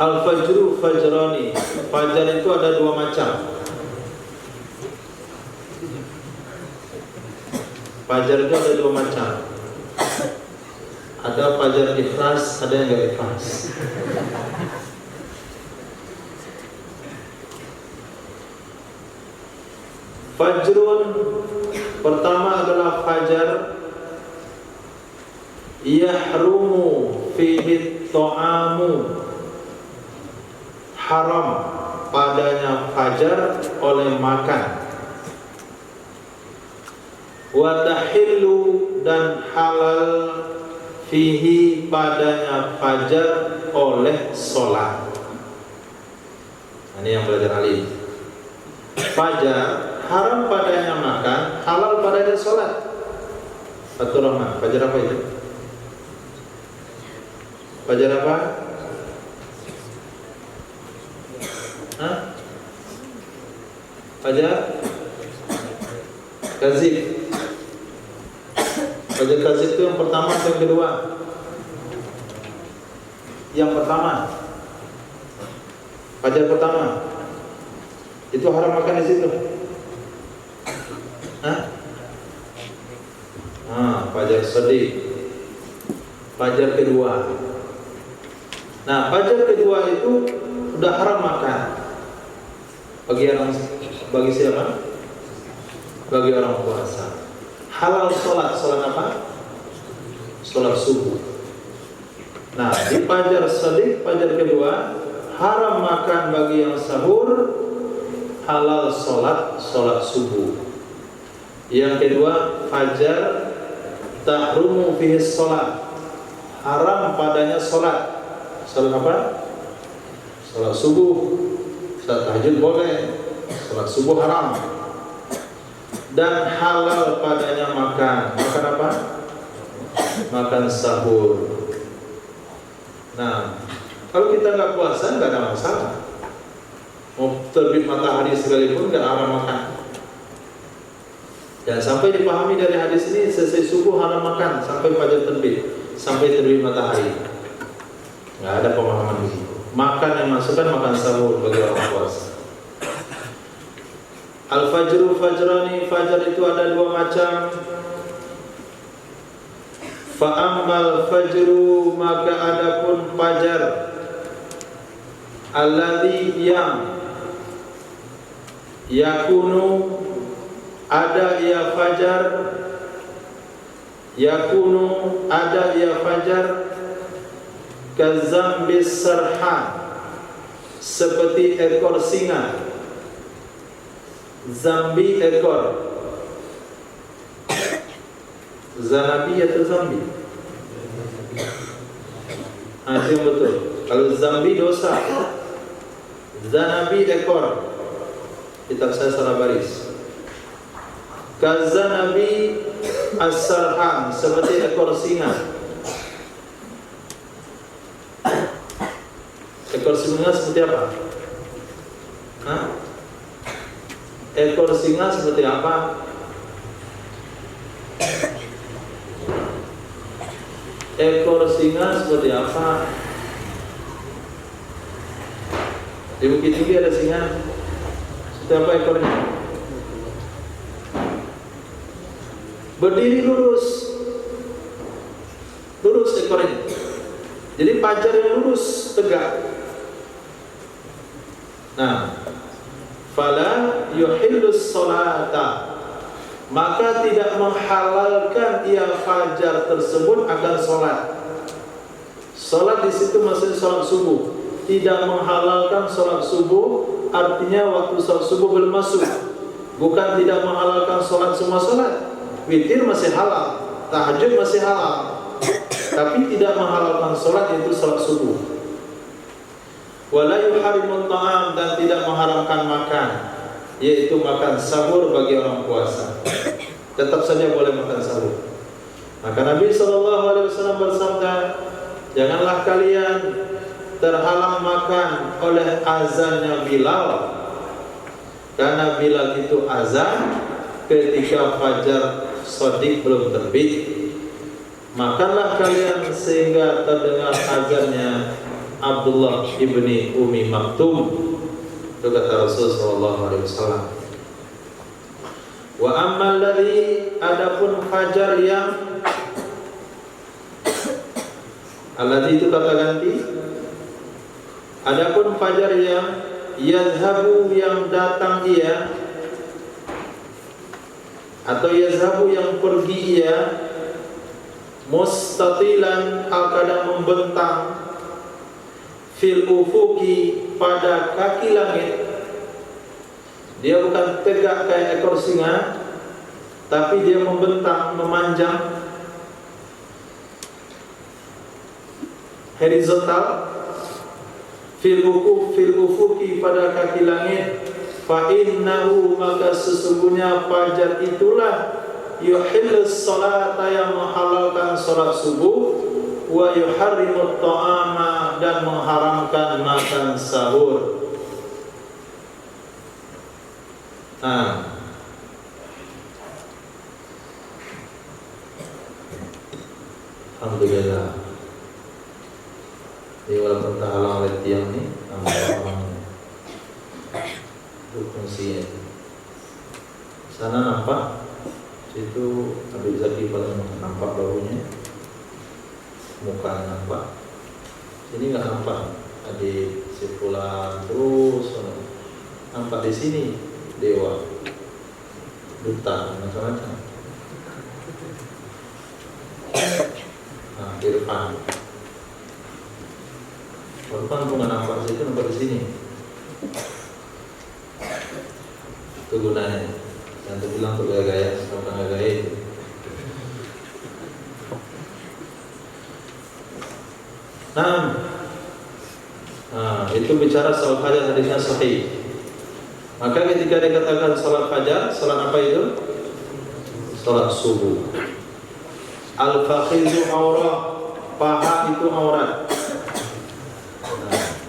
Al-fajru fajrani. Fajar itu ada dua macam. Fajar itu ada dua macam. Ada fajar ikhlas, ada yang enggak ikhlas. Fajrun Pertama adalah fajar yahrumu fihi ta'amu, haram padanya fajar oleh makan. Wa tahillu, dan halal fihi padanya fajar oleh sholat. Ini yang belajar alim. Fajar haram padanya makan, halal padanya sholat. Fatur Rahman, fajar apa itu? Fajar apa? Hah? Fajar kazib. Fajar kazib itu yang pertama atau yang kedua? Yang pertama. Fajar pertama. Itu haram makan di situ. Hah? Fajar shadiq. Fajar kedua. Nah, fajar kedua itu udah haram makan. Bagi siapa? Bagi orang puasa. Halal sholat. Sholat apa? Sholat subuh. Nah, di fajar shadiq, fajar kedua, haram makan bagi yang sahur, halal sholat, sholat subuh. Yang kedua, fajar tahrumu fihi sholat, haram padanya sholat. Sholat apa? Sholat subuh. Sholat tahajud boleh, sholat subuh haram. Dan halal padanya makan. Makan apa? Makan sahur. Nah, kalau kita nggak puasa nggak ada masalah. Mau terbit matahari sekalipun nggak haram makan. Dan sampai dipahami dari hadis ini, selesai subuh haram makan sampai fajar terbit, sampai terbit matahari. Nggak ada pemahaman begitu. Makan yang masukkan makan sahur bagi orang puasa. Al-fajru fajrani, fajar itu ada dua macam. Fa'ammal fajru, maka adapun fajar, alladzi yang yakunu, ada ia fajar, yakunu ada ia fajar, kazambis sarhan, seperti ekor singa. Zambi ekor, zanabi atau zambi? Itu yang betul. Kalau zambi dosa, zanabi ekor. Kitab saya salah baris. Kazanabi as-sarhan, seperti ekor singa. Ekor singa seperti apa? Hah? Ekor singa seperti apa? Ekor singa seperti apa? Di Bukit Tinggi ada singa. Seperti apa ekornya? Berdiri lurus. Lurus ekornya. Jadi fajar yang lurus, tegak. Nah, fala yuhillus sholata, maka tidak menghalalkan ia fajar tersebut akan sholat. Sholat di situ maksudnya sholat subuh. Tidak menghalalkan sholat subuh, artinya waktu sholat subuh belum masuk. Bukan tidak menghalalkan sholat semua sholat. Witir masih halal, tahajud masih halal, tapi tidak menghalalkan sholat, yaitu sholat subuh. Wala yuharimut ta'am, dan tidak mengharamkan makan, yaitu makan sahur bagi orang puasa. Tetap saja boleh makan sahur. Maka Nabi SAW bersabda, janganlah kalian terhalang makan oleh azannya Bilal, karena Bilal itu azan ketika fajar shadiq belum terbit. Makanlah kalian sehingga terdengar azannya Abdullah ibni Umi Maktum. Itu kata Rasulullah SAW. Wa ammal ladzi, adapun fajar yang, alladzi itu kata ganti. Adapun fajar yang yadhabu, yang datang ia, atau yazhabu yang pergi ia, mustatilan al-kadang membentang, fil ufuki pada kaki langit. Dia bukan tegak kayak ekor singa, tapi dia membentang, memanjang, horizontal, fil ufuki pada kaki langit. Fa innahu, maka sesungguhnya fajar itulah yuhillus salata, yang menghalalkan salat subuh, wa yuharrimut ta'ama, dan mengharamkan makan sahur. Alhamdulillah. Ini walaupun terhalang oleh tiang ni, orang fungsinya. Sana nampak, situ Habib Zaki paling nampak bahunya, muka nampak. Sini nggak nampak. Adik sepulang terus nampak di sini dewa, duta, macam-macam. Irfan. Irfan pun nggak nampak situ, nampak di sini. Itu gunanya. Yang tu bilang tu gaya-gaya, orang gaya itu. Itu bicara salat fajar, hadisnya sahih. Maka ketika dikatakan salat fajar, salat apa itu? Salat subuh. Al-fakhizu aurah, paha itu aurat.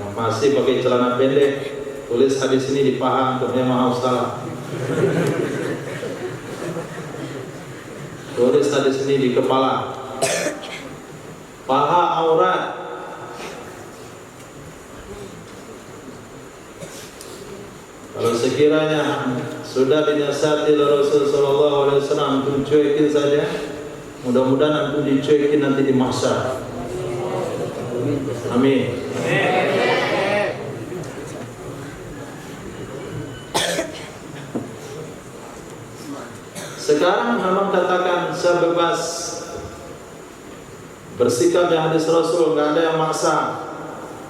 Yang masih pakai celana pendek, tulis hadis ini di paha, untuknya maaf salah. Tulis hadis ini di kepala. Paha aurat. Kalau sekiranya sudah dinasihati oleh Rasulullah SAW, antum cuekin saja. Mudah-mudahan antum dicuekin nanti di mahsyar. Amin. Sekarang memang katakan saya bebas bersikap yang hadis Rasul, nggak ada yang maksa.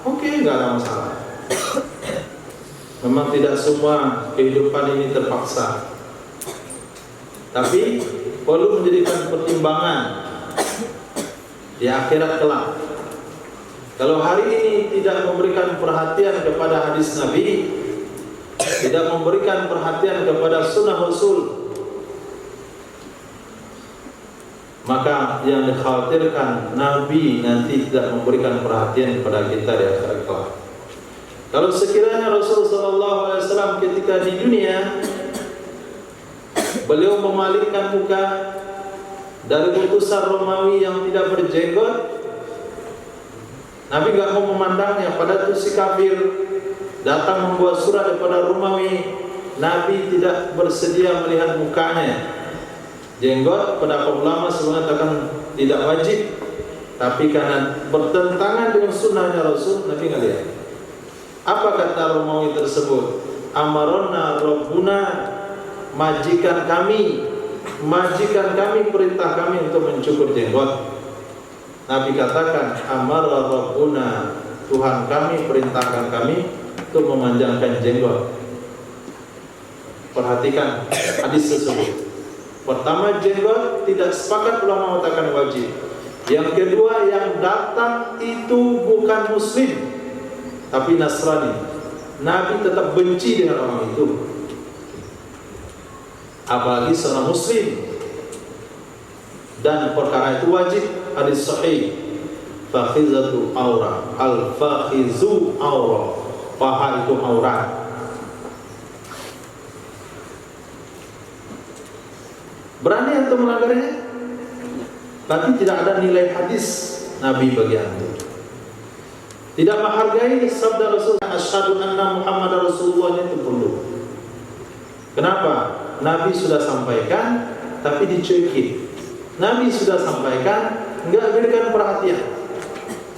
Oke, nggak ada masalah. Memang tidak semua kehidupan ini terpaksa, tapi perlu menjadikan pertimbangan di akhirat kelak. Kalau hari ini tidak memberikan perhatian kepada hadis Nabi, tidak memberikan perhatian kepada sunnah Rasul, maka yang dikhawatirkan Nabi nanti tidak memberikan perhatian kepada kita di akhirat kelak. Kalau sekiranya Rasulullah SAW ketika di dunia beliau memalingkan muka dari utusan Romawi yang tidak berjenggot, Nabi tidak mau memandangnya. Pada itu si kafir datang membawa surat daripada Romawi, Nabi tidak bersedia melihat mukanya. Jenggot pada ulama mengatakan tidak wajib, tapi karena bertentangan dengan sunnahnya Rasul, Nabi nggak lihat. Apa kata Romawi tersebut? Amarona Rabbuna, majikan kami perintah kami untuk mencukur jenggot. Nabi katakan, amara Rabbuna, Tuhan kami perintahkan kami untuk memanjangkan jenggot. Perhatikan hadis tersebut. Pertama, jenggot tidak sepakat ulama mengatakan wajib. Yang kedua, yang datang itu bukan muslim, tapi Nasrani. Nabi tetap benci dengan orang itu, apalagi seorang muslim. Dan perkara itu wajib. Hadis sahih, fakhizatu aurah, al-fakhizu aurah, paha itu aurat. Berani untuk melanggarnya? Tapi tidak ada nilai hadis Nabi bagi antum. Tidak menghargai sabda Rasul, asyhadu anna Muhammad Rasulullah, itu perlu. Kenapa? Nabi sudah sampaikan, tapi dicuekin. Nabi sudah sampaikan, enggak berikan perhatian.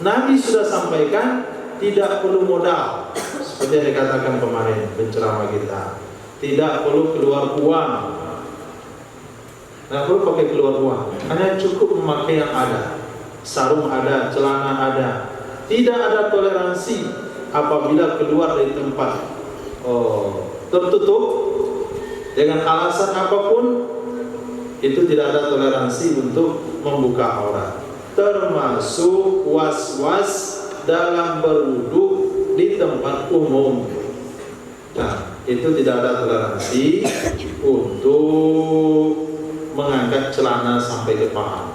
Nabi sudah sampaikan, tidak perlu modal. Seperti yang dikatakan kemarin penceramah kita, tidak perlu keluar uang. Nggak perlu pakai keluar uang, hanya cukup memakai yang ada. Sarung ada, celana ada. Tidak ada toleransi apabila keluar dari tempat tertutup dengan alasan apapun, itu tidak ada toleransi untuk membuka aurat. Termasuk was-was dalam berwudu di tempat umum. Nah, itu tidak ada toleransi untuk mengangkat celana sampai ke paha.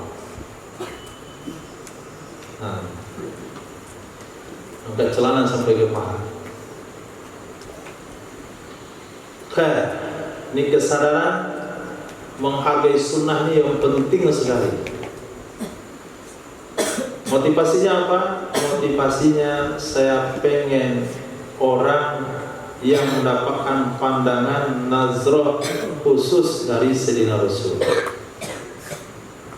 Nah, angkat celana sampai ke paha. Ini kesadaran menghargai sunnah ini yang penting sekali. Motivasinya apa? Motivasinya saya pengen orang yang mendapatkan pandangan nazrah khusus dari Sayyidina Rasul.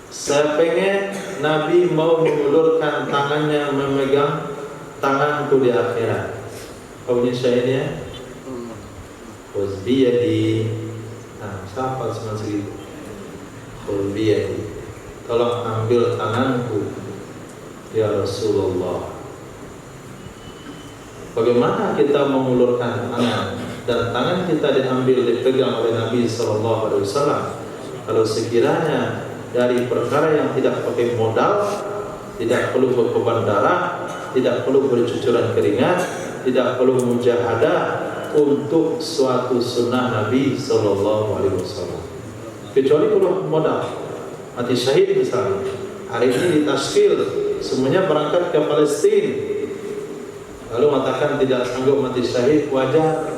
Saya pengen Nabi mau mengulurkan tangannya memegang tanganku di akhirat. Kau punya syairnya? Khuzbiyadi. Nah, siapa cuma segitu? Khuzbiyadi. Tolong ambil tanganku, ya Rasulullah. Bagaimana kita mengulurkan tangan dan tangan kita diambil dipegang oleh Nabi Sallallahu Alaihi Wasallam? Kalau sekiranya dari perkara yang tidak pakai modal, tidak perlu berkorban darah, tidak perlu bercucuran keringat, tidak perlu mujahadah untuk suatu sunnah Nabi Sallallahu Alaihi Wasallam. Kecuali perlu modal, mati syahid misalnya. Hari ini ditaskil, semuanya berangkat ke Palestina. Lalu mengatakan tidak sanggup mati syahid, wajar.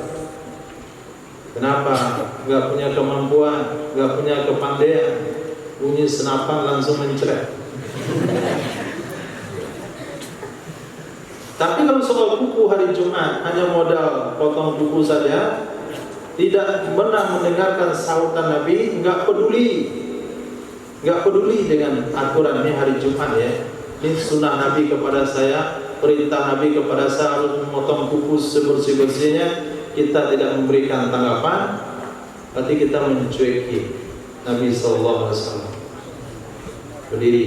Kenapa? Gak punya kemampuan, gak punya kepandaian. Bunyi senapan langsung mencret. Tapi kalau soal buku hari Jumat hanya modal potong buku saja, tidak pernah mendengarkan sautan Nabi, nggak peduli dengan aturan ini hari Jumat ya. Ini sunnah Nabi kepada saya, perintah Nabi kepada saya harus memotong buku sebersih-bersihnya. Kita tidak memberikan tanggapan, berarti kita mencueki Nabi Sallallahu Alaihi Wasallam. Berdiri.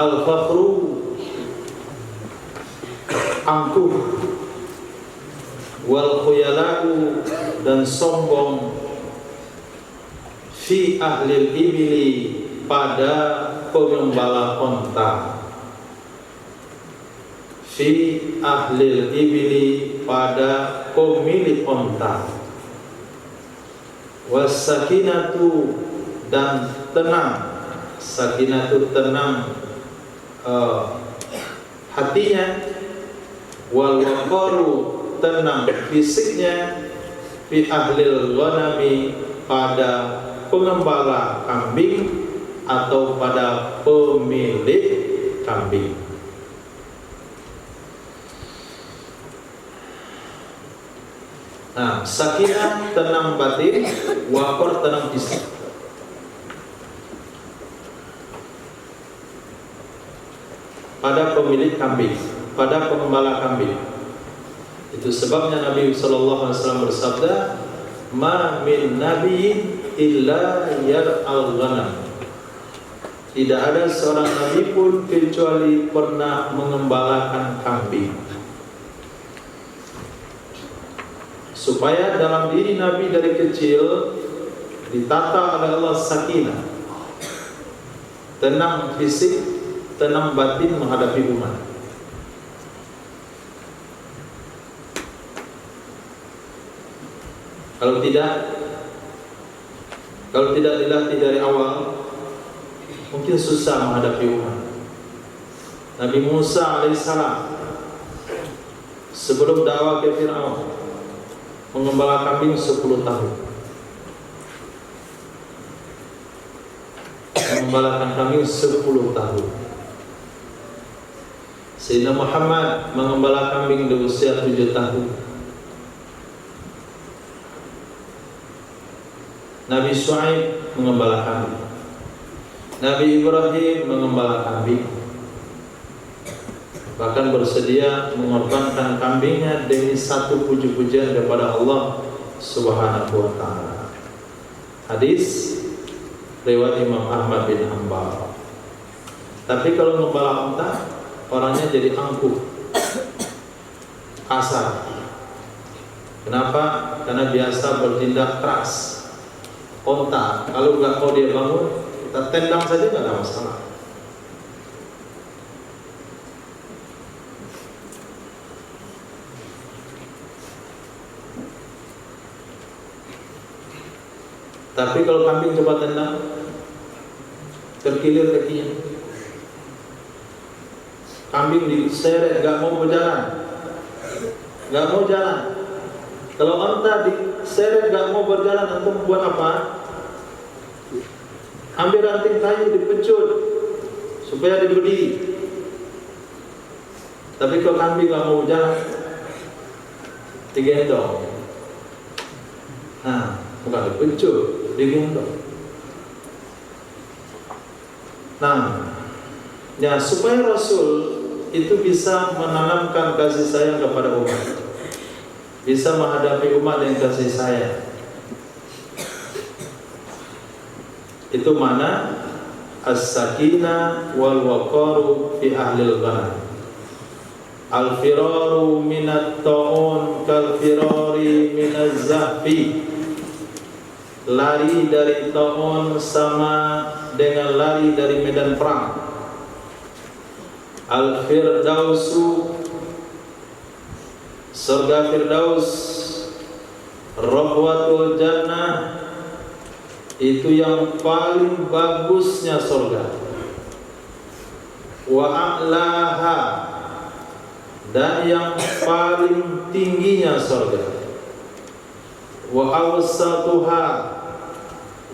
Al-fakhru, angkuh, wal khuyala'u, dan sombong, fi ahlil ibili, pada pengembala onta, fi ahlil ibili, pada pemilik onta, was-sakinatu, dan tenang. Sakinatu tenang hatinya, wal waqaru, tenang fisiknya, fi ahlil ghanami, pada pengembala kambing atau pada pemilik kambing. Nah, sakinah tenang batin, waqar tenang fisik. Pada pemilik kambing, pada pengembala kambing. Itu sebabnya Nabi Sallallahu Alaihi Wasallam bersabda, "Ma min nabiyin illa yar'al ghanam." Tidak ada seorang nabi pun kecuali pernah mengembalakan kambing. Supaya dalam diri Nabi dari kecil ditata oleh Allah sakinah, tenang fisik, tenang batin menghadapi umat. Kalau tidak dilatih dari awal, mungkin susah menghadapi umat. Nabi Musa alaihissalam sebelum dakwah ke Fir'aun mengembala kambing 10 tahun. Mengembalakan kambing 10 tahun. Sayyidina Muhammad mengembala kambing di usia 7 tahun. Nabi Shu'aib mengembala kambing. Nabi Ibrahim mengembala kambing. bahkan bersedia mengorbankan kambingnya demi satu puji-pujian kepada Allah Subhanahu wa taala. Hadis riwayat Imam Ahmad bin Hanbal. Tapi kalau ngembala unta, orangnya jadi angkuh, kasar. Kenapa? Karena biasa bertindak keras. Unta kalau nggak mau dia bangun, kita tendang saja nggak ada masalah. Tapi kalau kambing coba tendang, terkilir kakinya. Kambing diseret, nggak mau berjalan, nggak mau jalan. Kalau unta diseret nggak mau berjalan, antum buat apa? Ambil ranting kayu dipecut supaya dia berdiri. Tapi kalau kambing nggak mau berjalan, digendong. Nah, bukan dipecut, digendong. Nah, ya supaya Rasul itu bisa menanamkan kasih sayang kepada umat, bisa menghadapi umat dengan kasih sayang. Itu mana as-sakinah wal waqaru fi ahlil ghanam. Al-firaru minat ta'un kal firari minaz zahfi. Lari dari ta'un sama dengan lari dari medan perang. Al-firdausu, surga Firdaus, rahwatul jannah, itu yang paling bagusnya surga. Wa a'laha, dan yang paling tingginya surga. Wa awsatuha,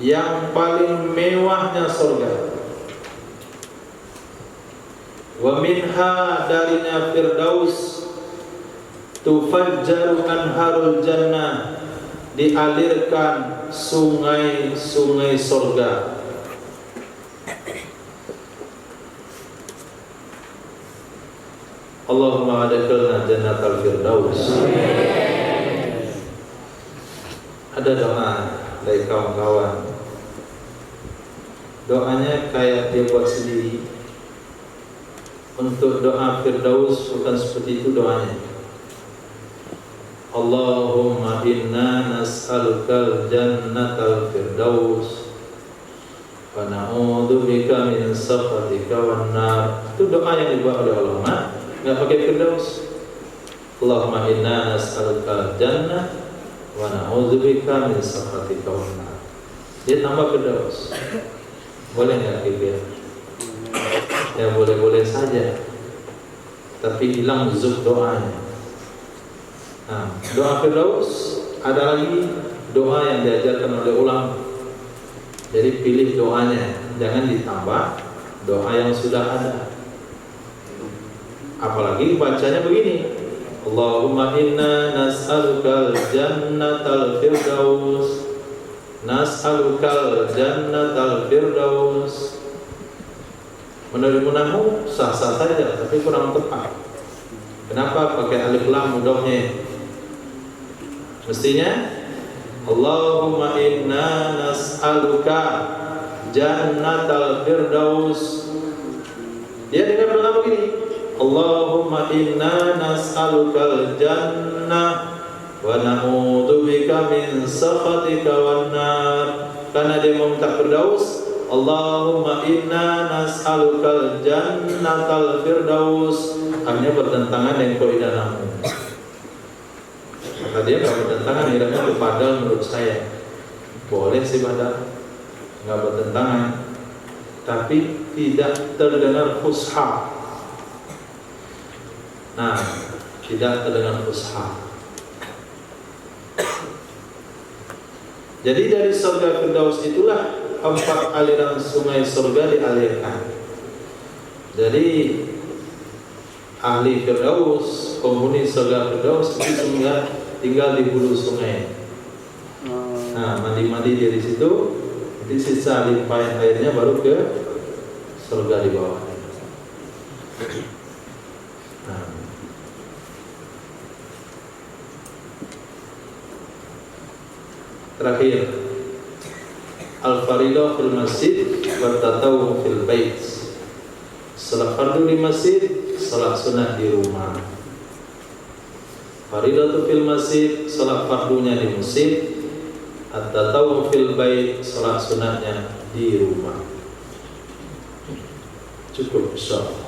yang paling mewahnya surga. Wa minha, darinya Firdaus, tufajjaru anharul jannah, dialirkan sungai-sungai surga. Allahumma adkhilna jannatal firdaus. Ada doa dari kawan-kawan. Doanya kayak dia buat sendiri. Untuk doa Firdaus bukan seperti itu doanya. Allahumma inna nas'alukal jannatal firdaus wa na'udzubika min sakhatika wan nar. Itu doa yang dibuat oleh ulama, enggak pakai firdaus. Allahumma inna nas'alukal jannah wa na'udzubika min sakhatika wan nar. Dia tambah firdaus. Boleh enggak gitu ya? Ya boleh-boleh saja. Tapi hilang zub doanya. Nah, doa Firdaus ada lagi doa yang diajarkan oleh ulama. Jadi pilih doanya, jangan ditambah doa yang sudah ada. Apalagi bacanya begini. Allahumma inna nas'alukal jannatal firdaus. Nas'alukal jannatal firdaus. Menurut sah-sah saja, tapi kurang tepat. Kenapa pakai alif lam mudhofnya? Mestinya Allahumma inna nas'aluka jannatal firdaus. Dia dengan doa begini, Allahumma inna nas'alukal jannah wa na'udzubika min sakhatika wan nar. Karena dia meminta firdaus, Allahumma inna nas'alukal jannatal firdaus. Hanya bertentangan dengan kaidah nahu. Kata dia kalau bertentangan, iranya padahal menurut saya boleh sih padahal nggak bertentangan, tapi tidak terdengar fusha. Nah, tidak terdengar fusha. Jadi dari surga Firdaus itulah 4 aliran sungai surga dialirkan. Jadi ahli Firdaus, penghuni surga Firdaus itu tinggal di hulu sungai. Nah, mandi-mandi dari situ, di sisa limpahan airnya baru ke surga di bawah. Nah. Terakhir, al-faridah fil masjid wa tatawwu fil bait. Salat fardu di masjid, salat sunat di rumah. Faridatu fil masjid, salat fardunya di masjid, at-tatawwu fil bait, salat sunatnya di rumah. Cukup, insyaallah.